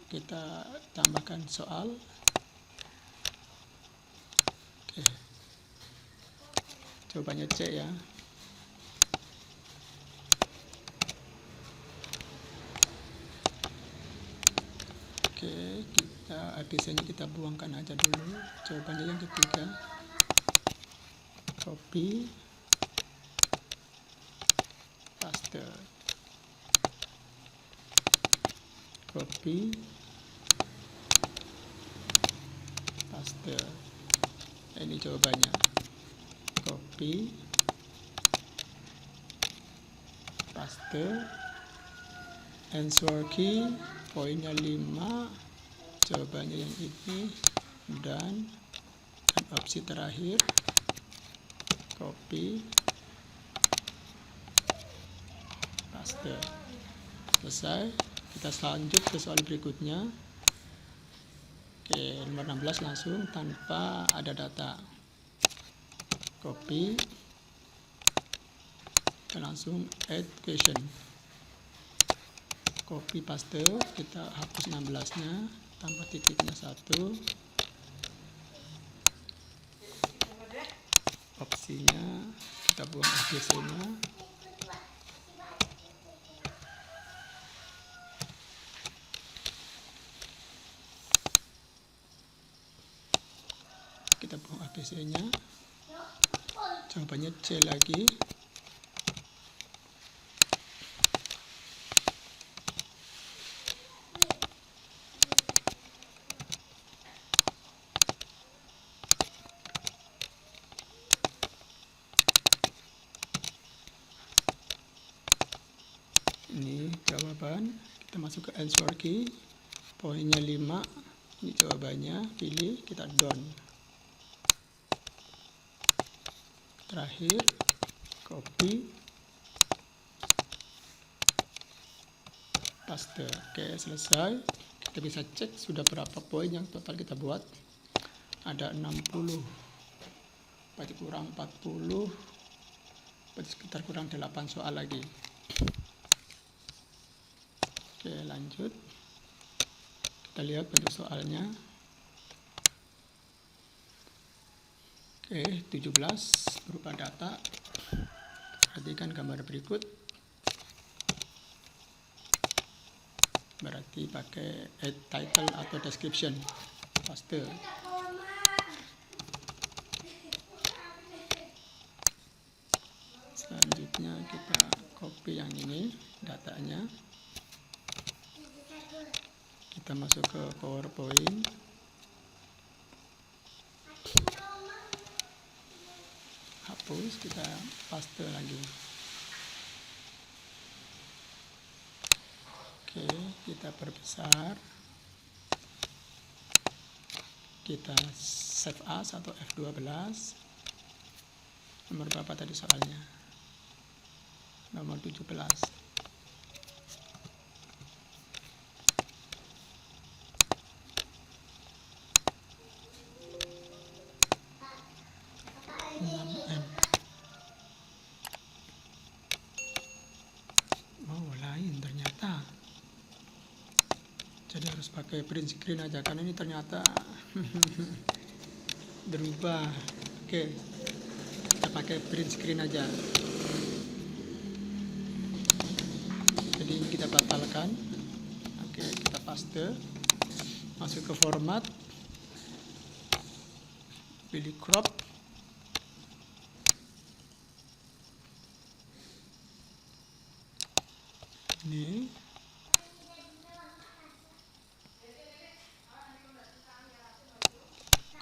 [SPEAKER 1] Kita tambahkan soal. Oke, jawabannya C ya. Oke, ABC-nya kita buangkan aja dulu. Jawabannya yang ketiga. Copy, paste. Copy, paste. Ini jawabannya. Copy, paste. Answer key, poinnya 5. Jawabannya yang ini. Dan opsi terakhir, copy, paste. Selesai. Kita lanjut ke soal berikutnya. Oke, nomor 16 langsung tanpa ada data. Copy, kita langsung add question. Copy paste, kita hapus 16-nya, tambah titiknya 1. Opsinya kita buang ABC-nya. Kita buang ABC-nya. Jawabannya C lagi. Ini jawaban. Kita masuk ke answer key, poinnya 5. Ini jawabannya, pilih, kita done. Terakhir, copy, paste. Oke, selesai. Kita bisa cek sudah berapa poin yang total kita buat. Ada 60, berarti kurang 40, berarti sekitar kurang 8 soal lagi. Oke, lanjut. Kita lihat bentuk soalnya. Oke, 17 berupa data. Perhatikan gambar berikut. Berarti pakai add title atau description. Paste. Selanjutnya kita copy yang ini, datanya. Kita masuk ke PowerPoint. hapus, kita paste lagi. Oke, kita perbesar, kita save as atau F12. Nomor berapa tadi soalnya? Nomor 17. Oh, lain ternyata. Jadi harus pakai print screen aja, karena ini ternyata berubah. Oke, kita pakai print screen aja. Jadi ini kita batalkan. Oke, kita paste, masuk ke format, pilih crop, ini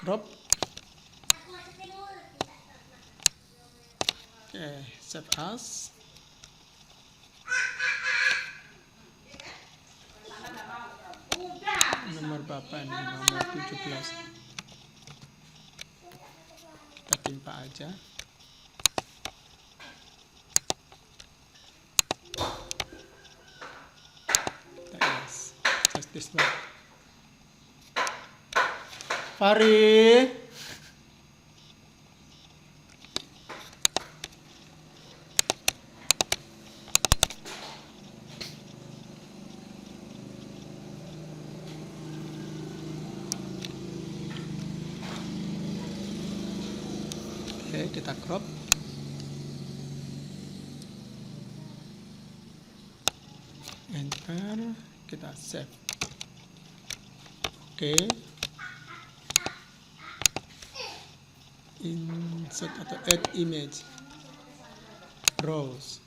[SPEAKER 1] crop. Oke, save as. Nomor berapa ini? Nomor 17. Kita timpa aja. Kita yes. Just this one. Fari. Oke, kita crop. Enter, kita save. Oke. Insert atau add image. Browse.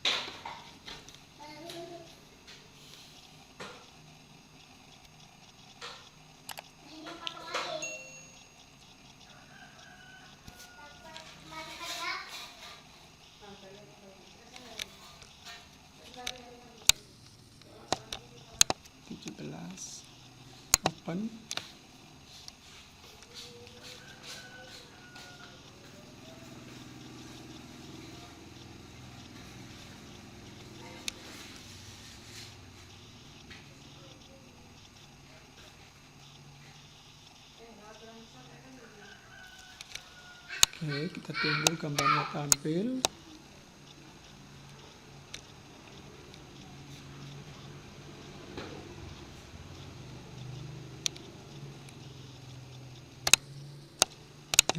[SPEAKER 1] Open. Oke, kita tunggu gambarnya tampil.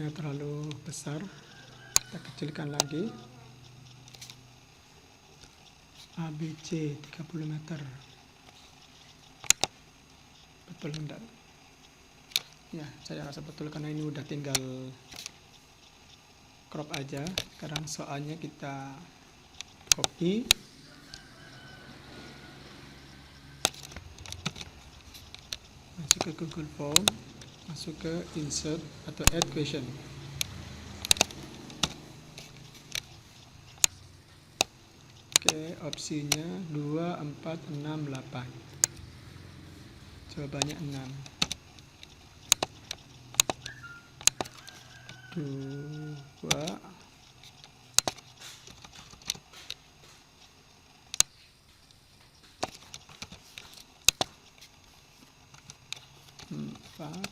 [SPEAKER 1] Ini terlalu besar, kita kecilkan lagi. ABC 30 meter. Betul enggak? Ya, saya rasa betul karena ini udah tinggal crop aja. Sekarang soalnya kita copy, masuk ke Google Form, masuk ke insert atau add question. Oke, opsinya 2, 4, 6, 8. Jawabannya 6. 2, 4,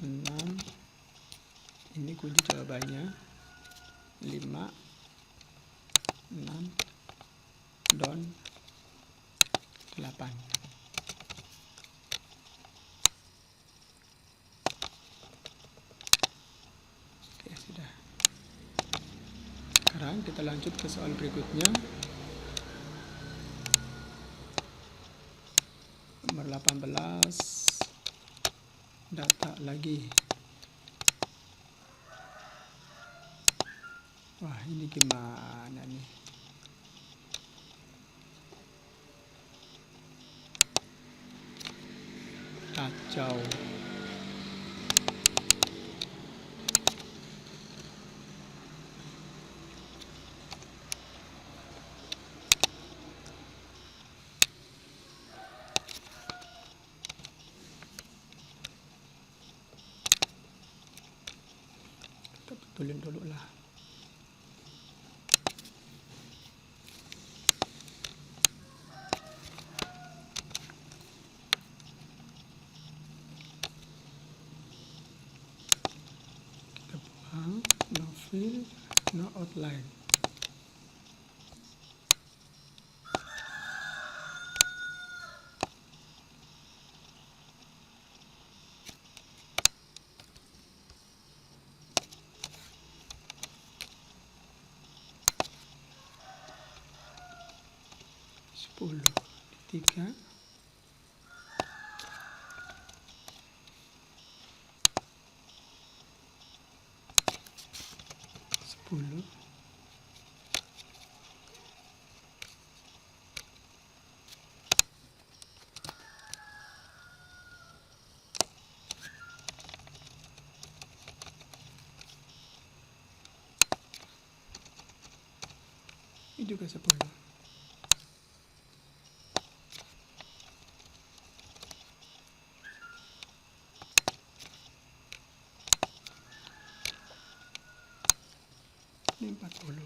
[SPEAKER 1] 6. Ini kunci jawabannya. 5, 6, dan 8. Oke, sudah. Sekarang kita lanjut ke soal berikutnya. Nomor 18. Data lagi. Wah, ini gimana nih? Kacau. betulin dulu lah. Kita buang, no fill, no outline. Sepuluh di 3. Sepuluh. Ini juga 10. Ini 40.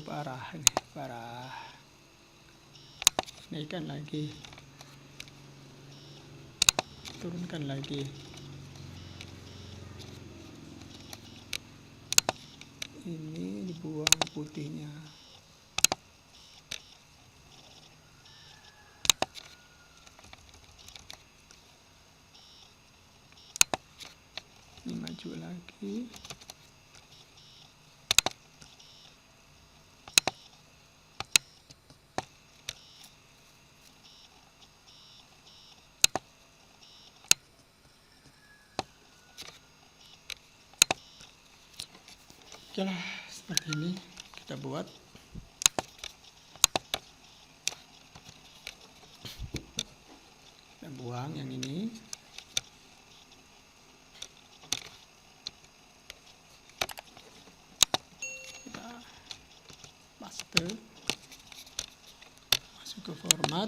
[SPEAKER 1] Parah nih, parah. Naikkan lagi. Turunkan lagi. Ini dibuang putihnya. Ini maju lagi. Oke lah, seperti ini kita buat. Kita buang yang ini. Kita paste. Masuk ke format,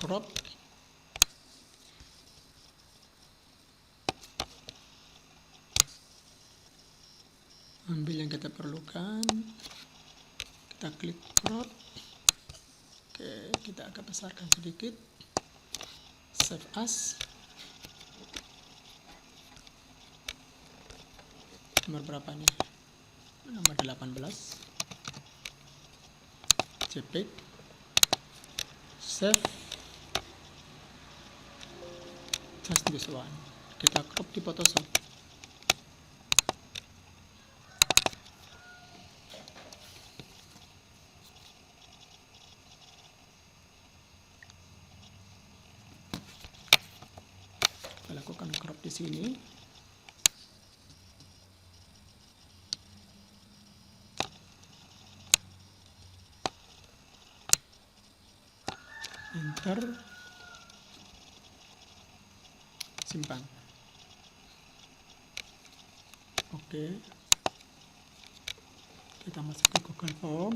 [SPEAKER 1] crop. Ambil yang kita perlukan, kita klik crop. Oke, kita agak besarkan sedikit. Save as. Nomor berapa nih? Nomor 18. JPEG. Save. Just this one. Kita crop di Photoshop. Lakukan crop di sini. Enter. Simpan. Oke. Kita masuk ke Google Form.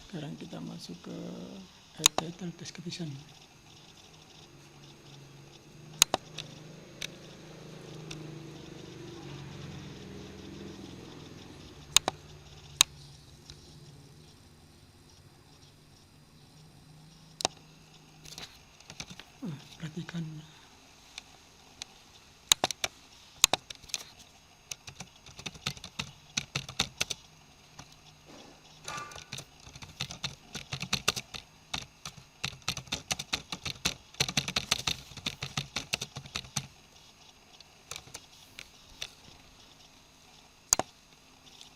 [SPEAKER 1] Sekarang kita masuk ke title description. Perhatikan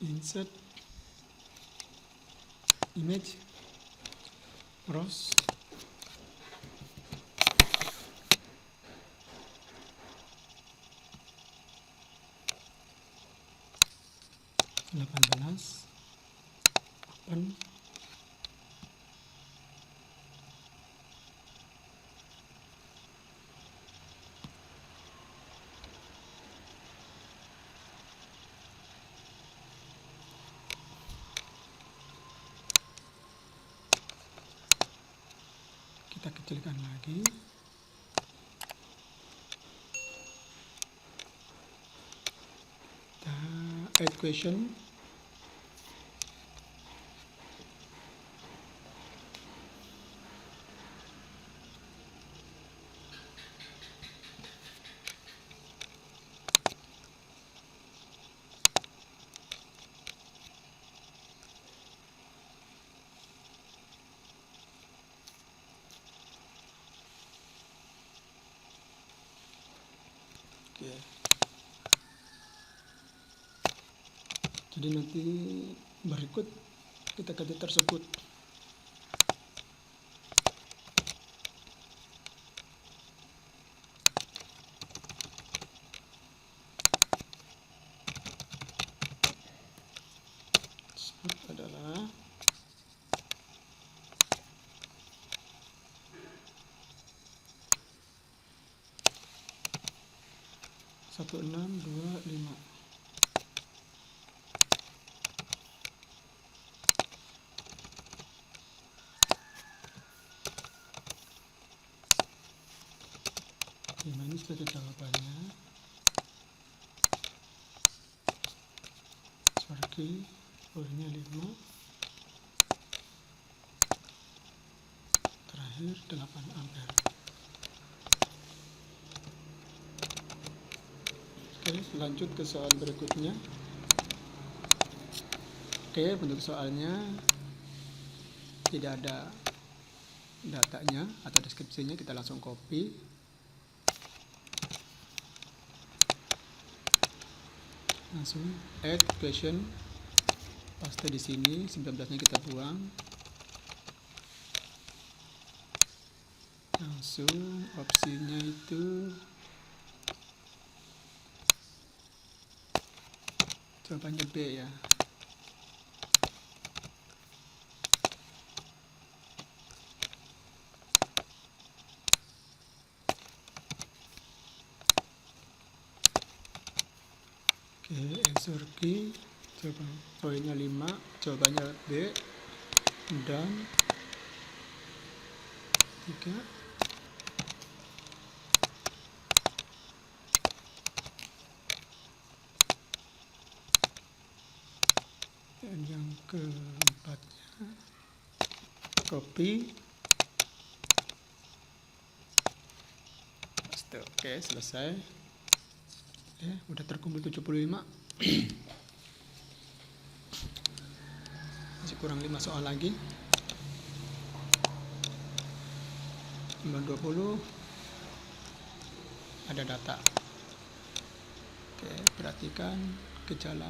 [SPEAKER 1] insert image, browse, open, Kita kecilkan lagi. Kita add question. Oke. Jadi nanti berikut kita ketik tersebut. Tersebut adalah satu enam dua lima. Ini sebagai jawabannya. Sorry, poinnya 5. Terakhir 8 ampere. Oke, lanjut ke soal berikutnya. Oke, bentuk soalnya tidak ada datanya atau deskripsinya, kita langsung copy. Langsung add question, paste di sini, 19-nya kita buang. Langsung opsinya itu jawabannya B ya. Oke, answer key, jawaban poinnya 5, jawabannya B dan 3. Dan yang keempatnya copy, paste. Oke, selesai. Udah terkumpul 75. Masih kurang 5 soal lagi. 20 ada data. Oke, perhatikan gejala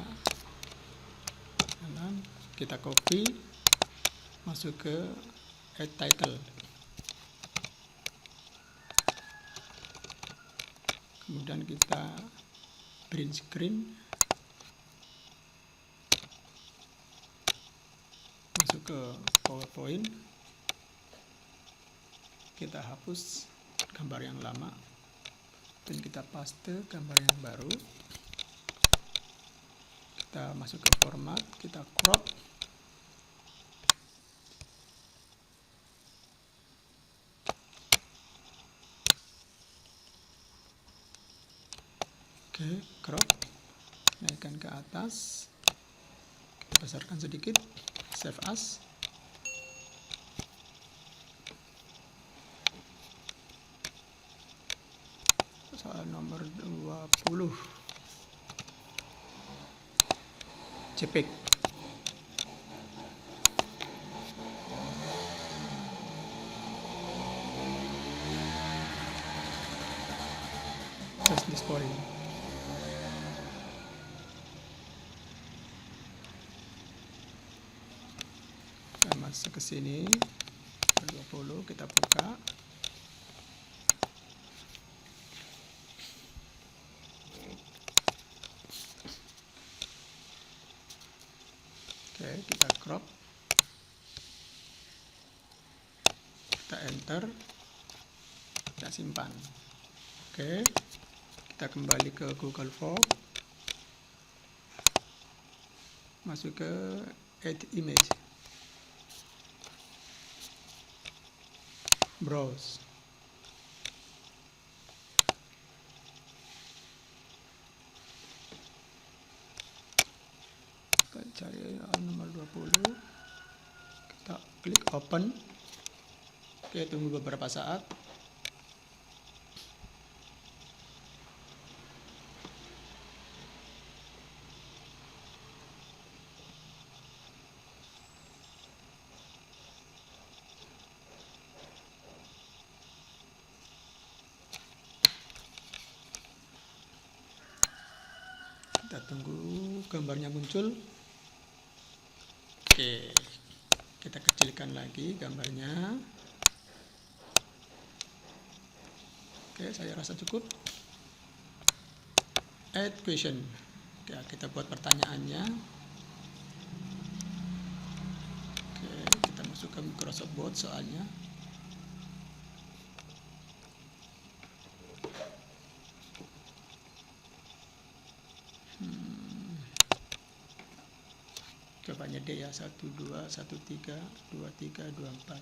[SPEAKER 1] dalam, kita copy, masuk ke add title. Kemudian kita print screen, masuk ke PowerPoint, kita hapus gambar yang lama dan kita paste gambar yang baru. Kita masuk ke format, kita crop, oke, crop, naikkan ke atas, kita besarkan sedikit, save as. Soal nomor 20, JPEG. Just this point. Kita masuk ke sini, 20 kita buka. Oke, kita crop, kita enter, kita simpan. Oke, kita kembali ke Google Form, masuk ke add image. browse. Kita cari nomor 20, kita klik open. Oke, tunggu beberapa saat. Kita tunggu gambarnya muncul. Oke, kita kecilkan lagi gambarnya. Oke, saya rasa cukup. Add question. Oke, kita buat pertanyaannya. Oke, kita masuk ke Microsoft Word soalnya. Jawabannya D ya, 1, 2, 1, 3, 2, 3, 2, 4.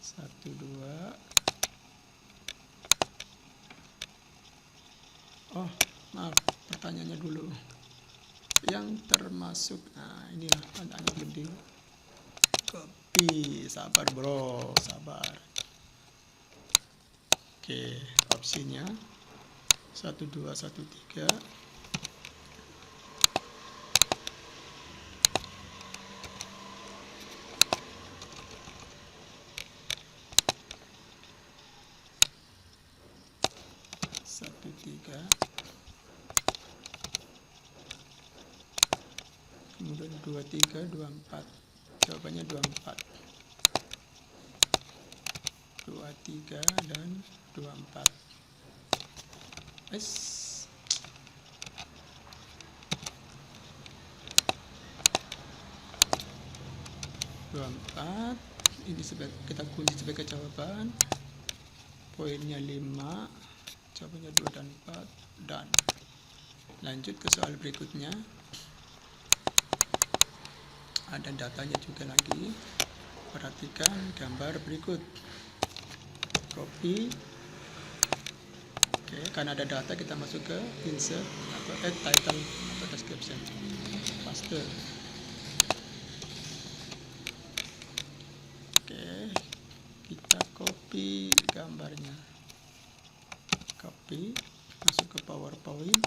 [SPEAKER 1] 1, 2. Oh, maaf, pertanyaannya dulu. Yang termasuk, nah ini ya, pertanyaannya belum di copy. Sabar bro, sabar. Oke, opsinya 1, 2, 1, 3. 1, 3. Kemudian 2, 3, 2, 4. Jawabannya 24. 2, 3, dan 24. Es. 24. Ini kita kunci sebagai jawaban. Poinnya 5. Jawabannya 2 dan 4. Dan lanjut ke soal berikutnya. Ada datanya juga lagi. Perhatikan gambar berikut. Copy. Oke, karena ada data kita masuk ke insert atau add title atau description. Paste. Oke, kita copy gambarnya. Copy, masuk ke PowerPoint.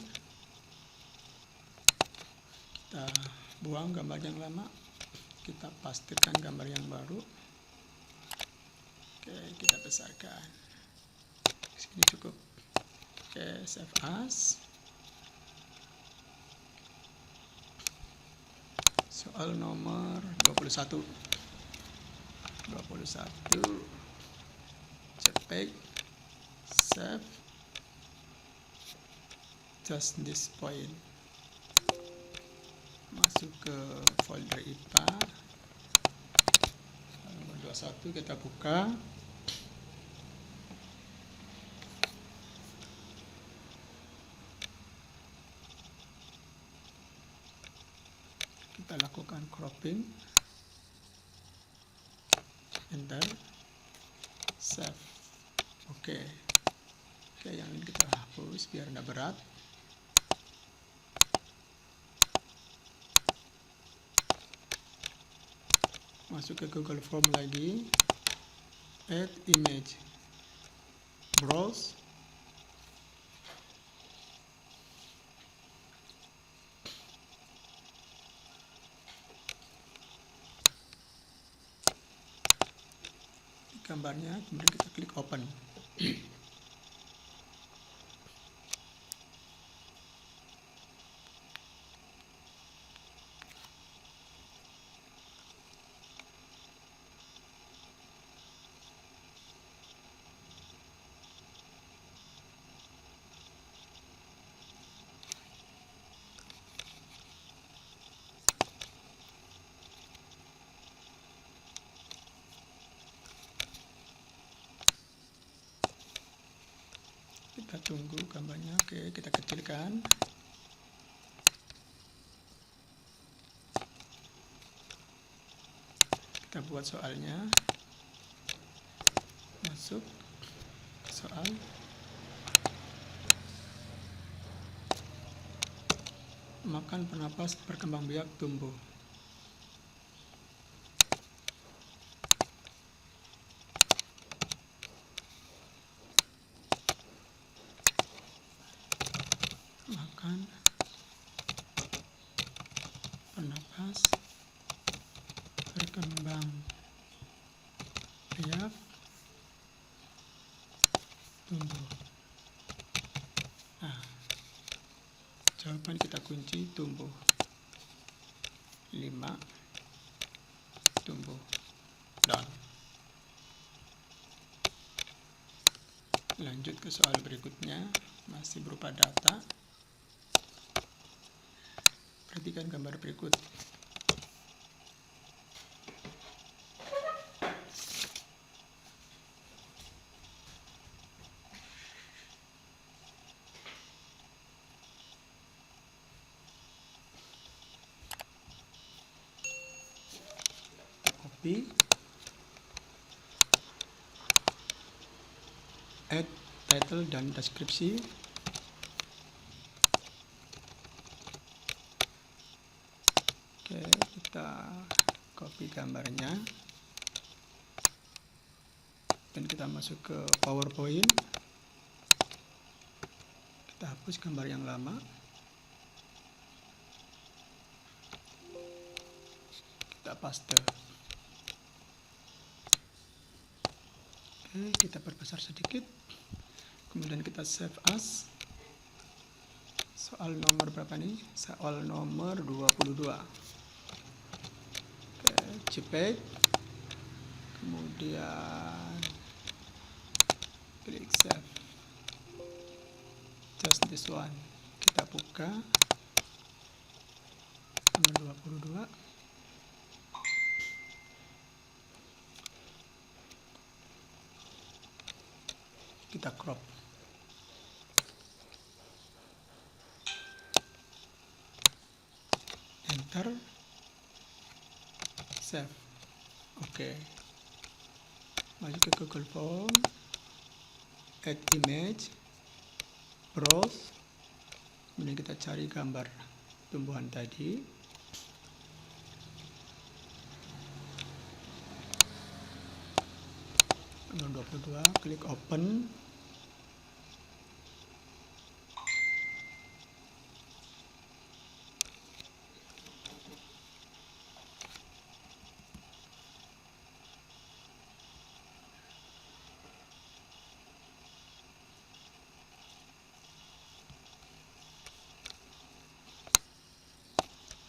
[SPEAKER 1] Kita buang gambar yang lama. Kita pastikan gambar yang baru. Oke, kita besarkan. Segini cukup. Oke, save as. Soal nomor 21. 21. JPEG. Save. Just this point. Masuk ke folder IPA. Nomor 21 kita buka. Kita lakukan cropping. Enter. Save. Oke. Oke, yang ini kita hapus biar tidak berat. Masuk ke Google Form lagi. Add image. Browse. Gambarnya, kemudian kita klik open. Kita tunggu gambarnya. Oke, kita kecilkan. Kita buat soalnya. Masuk soal. Makan pernapas berkembang biak tumbuh. Makan pernapas berkembang biak tumbuh. Nah, jawaban kita kunci tumbuh. 5 tumbuh. Done. Lanjut ke soal berikutnya, masih berupa data. Perhatikan gambar berikut. Copy, add title dan deskripsi. Oke, kita copy gambarnya dan kita masuk ke PowerPoint. Kita hapus gambar yang lama. Kita paste. Oke, kita perbesar sedikit. Kemudian kita save as. Soal nomor berapa nih? Soal nomor 22. Oke, JPEG. Kemudian klik save. Just this one. Kita buka nomor 22. Kita crop. Enter. Save. Oke. Maju ke Google Form. Add image. Browse. Kemudian kita cari gambar tumbuhan tadi. Nomor 22, klik open.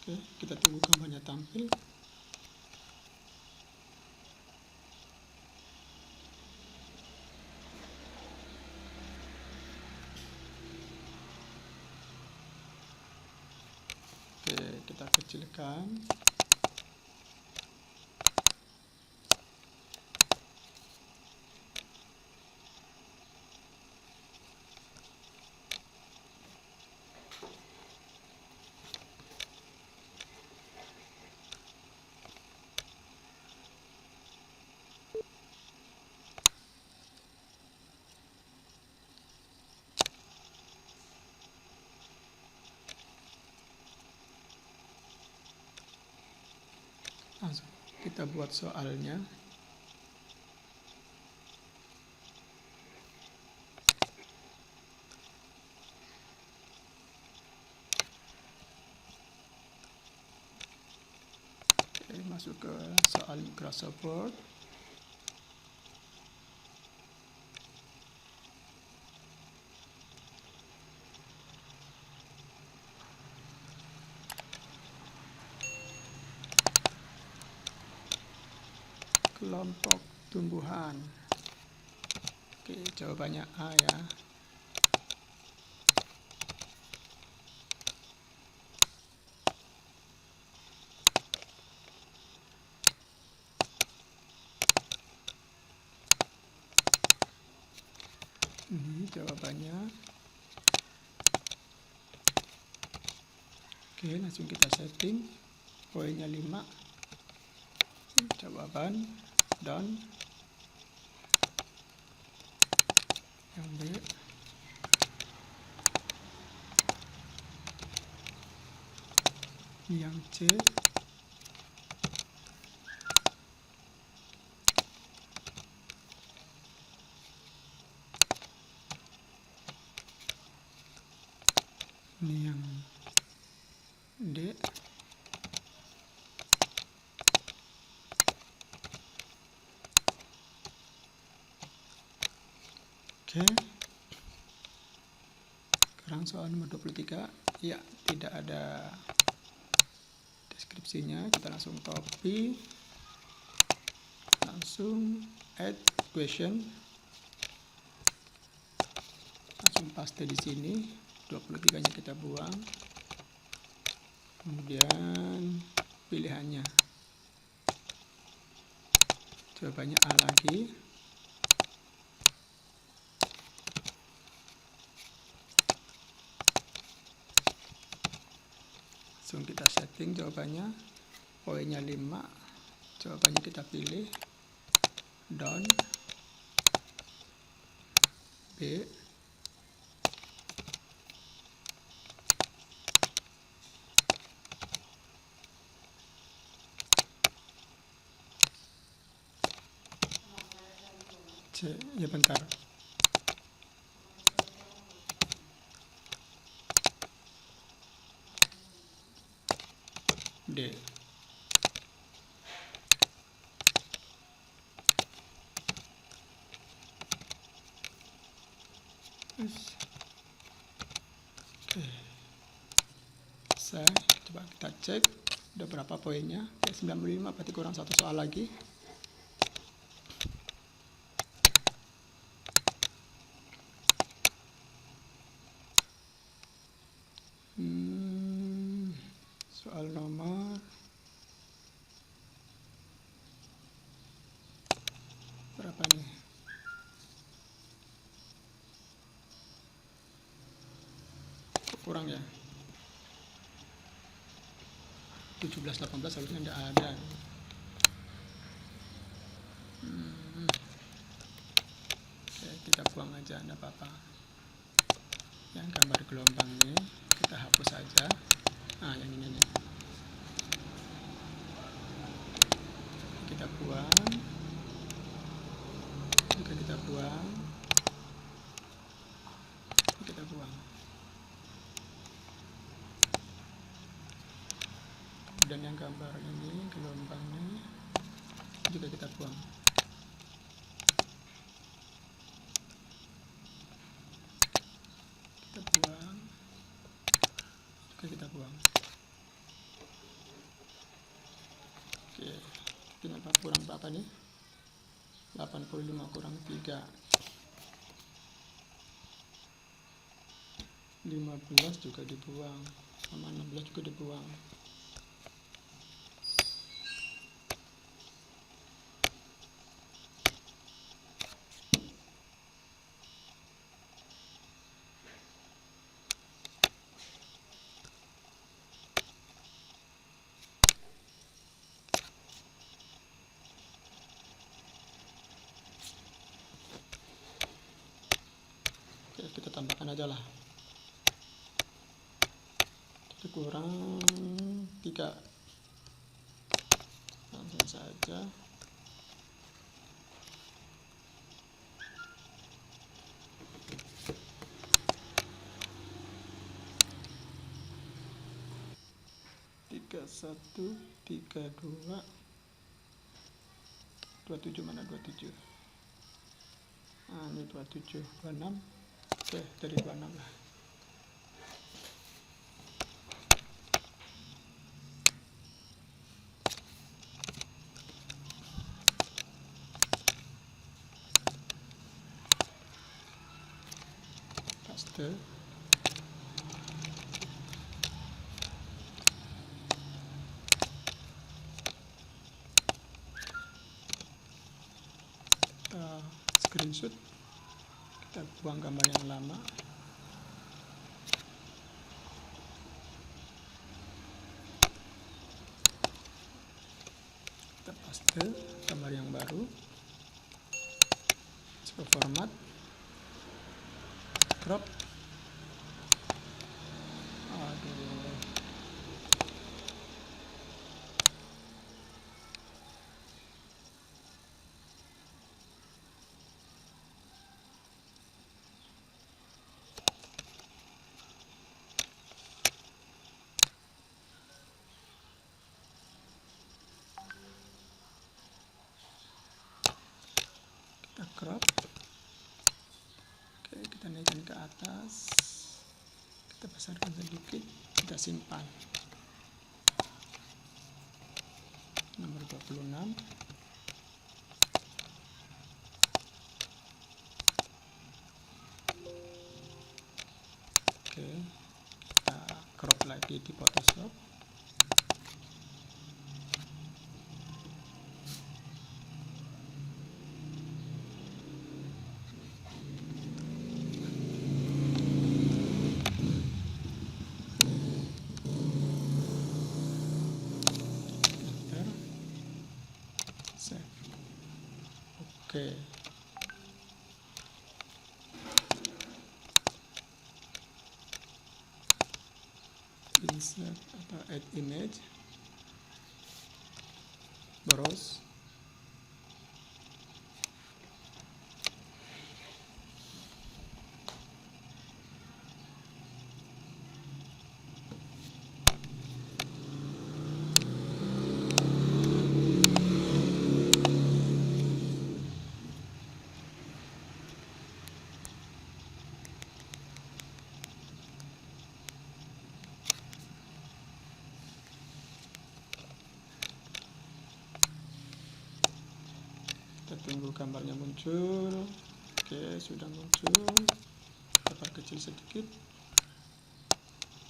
[SPEAKER 1] Oke, kita tunggu gambarnya tampil. Oke, kita kecilkan. Langsung kita buat soalnya. Oke, masuk ke soal Microsoft Word. Kelompok tumbuhan. Oke, jawabannya A ya. Ini jawabannya. Oke, langsung kita setting. Poinnya 5. jawaban, dan yang B, yang C, ini yang D, oke. Sekarang soal nomor 23, ya tidak ada deskripsinya, kita langsung copy, langsung add question, langsung paste di sini. 23-nya kita buang, kemudian pilihannya, jawabannya A lagi, langsung kita setting jawabannya, poinnya 5, jawabannya kita pilih, done, B, C, ya bentar, D, oke, selesai. Coba kita cek udah berapa poinnya. 95, berarti kurang satu soal lagi. Soal nomor berapa nih? Kurang ya? 17-18 harusnya tidak ada. Oke, kita buang aja, tidak apa-apa. Yang gambar gelombang ini kita hapus saja. Nah, yang ini nih. Kita buang. Jika kita buang. Kita buang. Dan yang gambar ini, gelombangnya juga kita buang. Kita buang. Juga kita buang. Oke, tinggal kurang berapa nih? 85 kurang 3. 15 juga dibuang. Sama 16 juga dibuang. Kita tambahkan aja lah, jadi kurang 3, langsung saja satu, 32, 27 mana 27? Nah, ini 27, 26. Oke, dari 26 lah. Paste. Kita screenshot. Kita buang gambar yang lama. Kita paste. ke gambar yang baru, ke format, crop. Aduh, kita crop. Oke, kita naikkan ke atas, kita besarkan sedikit, kita simpan. Nomor 26. Oke, kita crop lagi di Photoshop. Enter, save. Oke. Insert atau add image, browse, kita tunggu gambarnya muncul. Oke, sudah muncul, kita perkecil sedikit.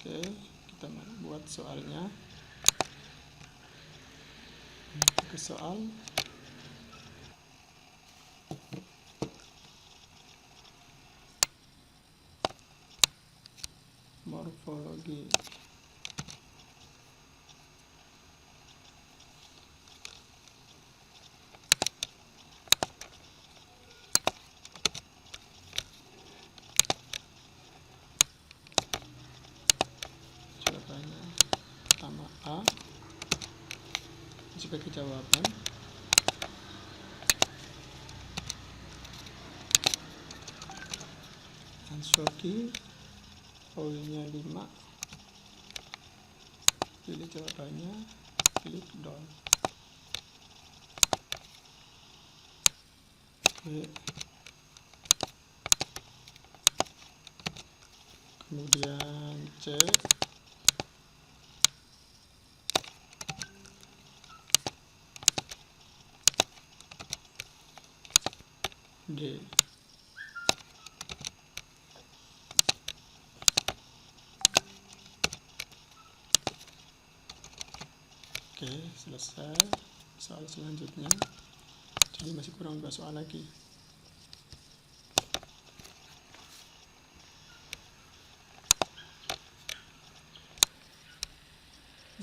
[SPEAKER 1] Oke, kita buat soalnya. Ke soal, morfologi. Jawabannya pertama A sebagai jawaban. Anshoki poinnya 5. Pilih jawabannya, klik done. Oke. Kemudian C, D. Oke, selesai soal selanjutnya. Jadi masih kurang 2 soal lagi.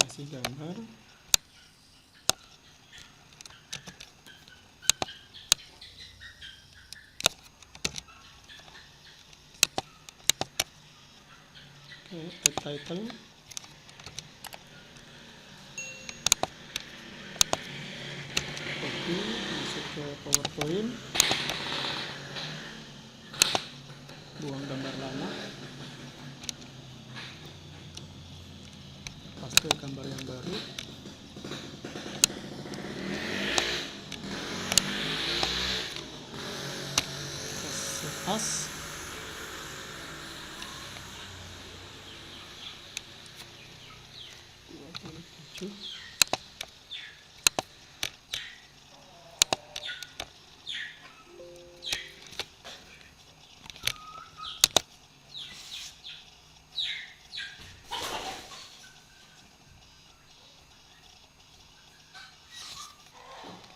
[SPEAKER 1] Masih gambar. Oke, add title. Copy, masuk ke PowerPoint. Buang gambar lama. Paste gambar yang baru. Save as.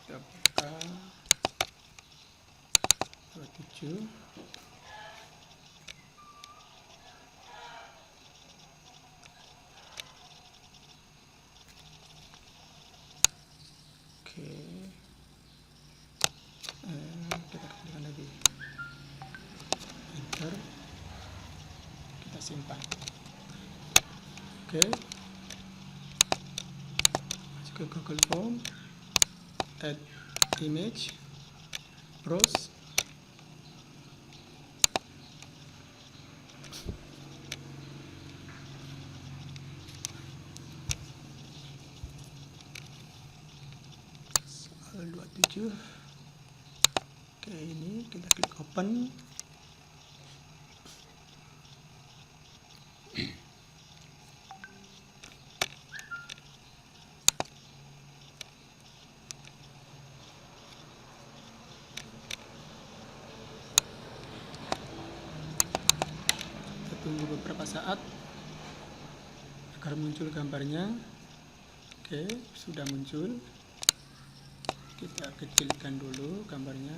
[SPEAKER 1] Kita buka 27. Oke. simpan. Oke, masuk ke Google Form, add image, browse. Soal 27. Oke, ini kita klik open. Kita tunggu beberapa saat agar muncul gambarnya. Oke, sudah muncul. Kita kecilkan dulu gambarnya.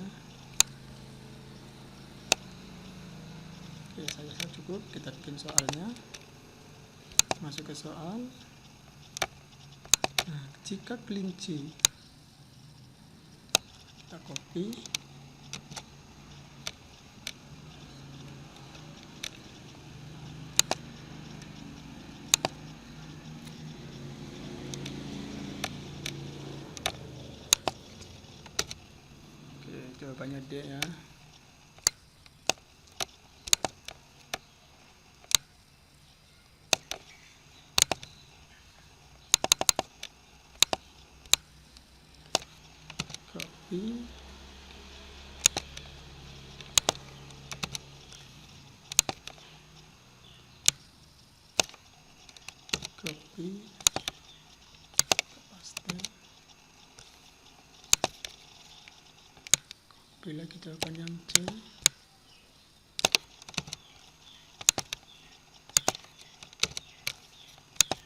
[SPEAKER 1] Oke, saya rasa cukup. Kita bikin soalnya. Masuk ke soal. Nah, jika kelinci, kita copy. Oke, jawabannya D ya. Copy. Copy. Paste. Copy lagi jawaban yang C.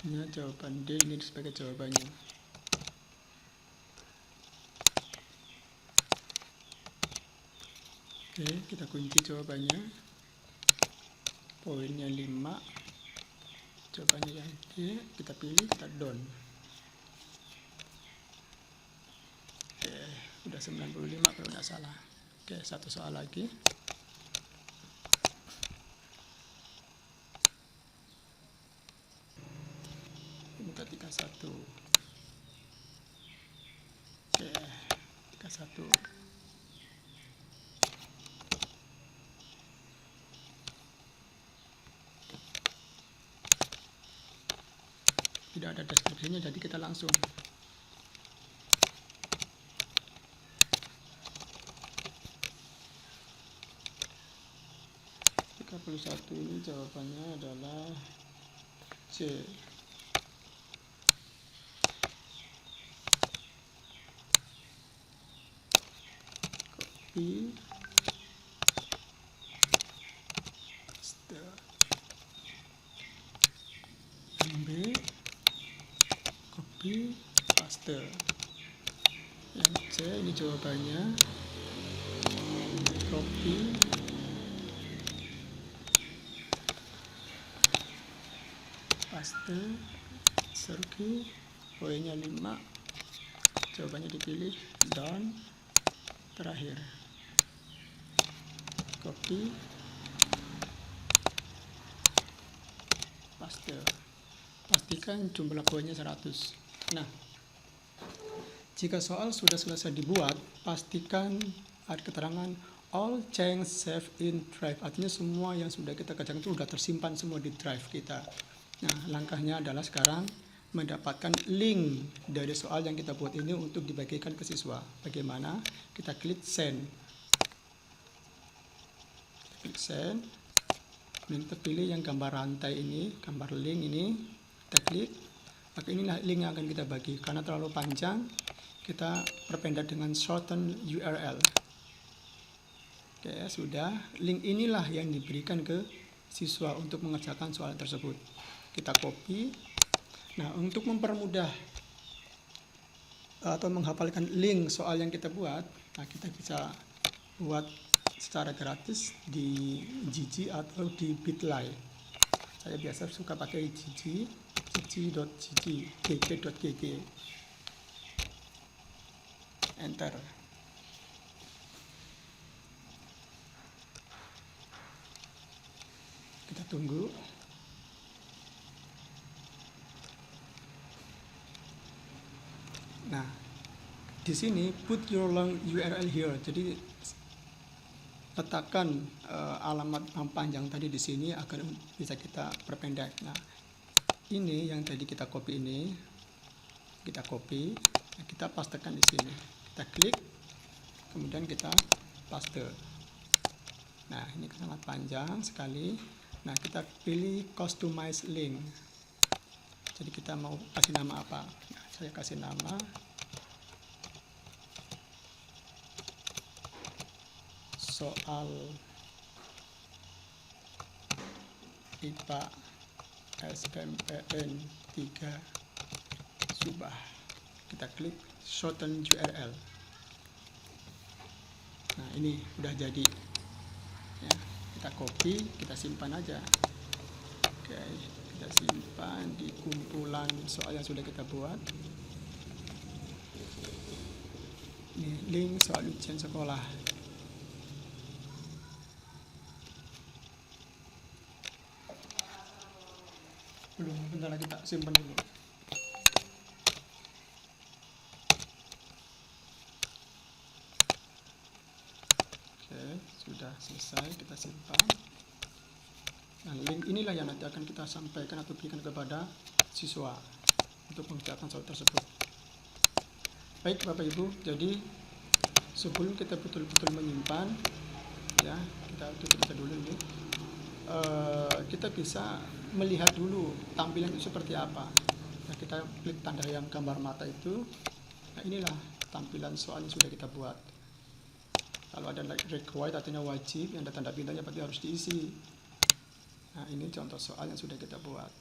[SPEAKER 1] Ini jawaban D, ini sebagai jawabannya. Oke, kita kunci jawabannya. Poinnya 5. Jawabannya yang D, kita pilih, kita down. Oke, udah 95 kalau nggak salah. Oke, satu soal lagi. Minta 31. Oke, 31. Tidak ada deskripsinya, jadi kita langsung. Satu ini jawabannya adalah C. Copy. Paste. Yang B. Copy. Paste. Yang C ini jawabannya. Copy. Paste, circle, poinnya 5, jawabannya dipilih, down, terakhir, copy, paste, pastikan jumlah poinnya 100. Nah, jika soal sudah selesai dibuat, pastikan ada keterangan all change save in drive, artinya semua yang sudah kita kerjakan itu sudah tersimpan semua di drive kita. Nah, langkahnya adalah sekarang mendapatkan link dari soal yang kita buat ini untuk dibagikan ke siswa. Bagaimana? Kita klik send. Kita klik send. Kemudian terpilih yang gambar rantai ini, gambar link ini. Kita klik. Maka inilah link yang akan kita bagi. Karena terlalu panjang, kita perpendek dengan shorten URL. Oke, sudah. Link inilah yang diberikan ke siswa untuk mengerjakan soal tersebut. Kita copy. Nah, untuk mempermudah atau menghafalkan link soal yang kita buat, nah kita bisa buat secara gratis di Gigi atau di Bitly. Saya biasa suka pakai Gigi, gg.gg. Enter. Kita tunggu. di sini put your long URL here. Jadi letakkan alamat yang panjang tadi di sini agar bisa kita perpendek. Nah, ini yang tadi kita copy ini, kita copy, nah kita pastekan di sini. Kita klik, kemudian kita paste. Nah, ini sangat panjang sekali. Nah, kita pilih customize link. Jadi kita mau kasih nama apa? Nah, saya kasih nama soal IPA SMPN 3 Subah. Kita klik shorten URL. Nah, ini udah jadi ya, kita copy, kita simpan aja. Oke, kita simpan di kumpulan soal yang sudah kita buat. Ini link soal ujian sekolah. Belum, bentar lagi kita simpan dulu. Oke, sudah selesai, kita simpan. Nah, link inilah yang nanti akan kita sampaikan atau berikan kepada siswa untuk mengerjakan soal tersebut. Baik Bapak Ibu, jadi sebelum kita betul-betul menyimpan, ya kita tutup aja dulu ini. Kita bisa melihat dulu tampilan itu seperti apa. Nah, kita klik tanda yang gambar mata itu. Nah, inilah tampilan soal yang sudah kita buat. Kalau ada required artinya wajib, yang ada tanda bintangnya berarti harus diisi. Nah, ini contoh soal yang sudah kita buat.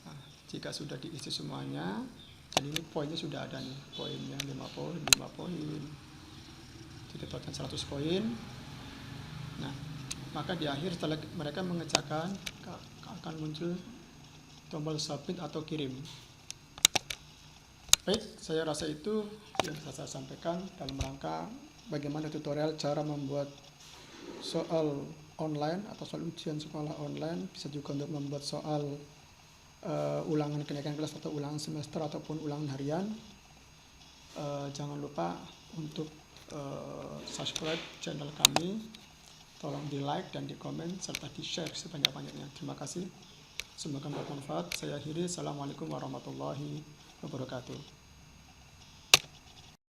[SPEAKER 1] Nah, jika sudah diisi semuanya, jadi ini poinnya sudah ada nih, poinnya 5 poin, 5 poin. Jadi total 100 poin. Nah, maka di akhir setelah mereka mengerjakan akan muncul tombol submit atau kirim. Baik, saya rasa itu yang bisa saya sampaikan dalam rangka bagaimana tutorial cara membuat soal online atau soal ujian sekolah online, bisa juga untuk membuat soal ulangan kenaikan kelas atau ulangan semester ataupun ulangan harian. Jangan lupa untuk subscribe channel kami, tolong di like dan di komen serta di share sebanyak-banyaknya. Terima kasih, semoga bermanfaat. Saya akhiri, assalamualaikum warahmatullahi wabarakatuh.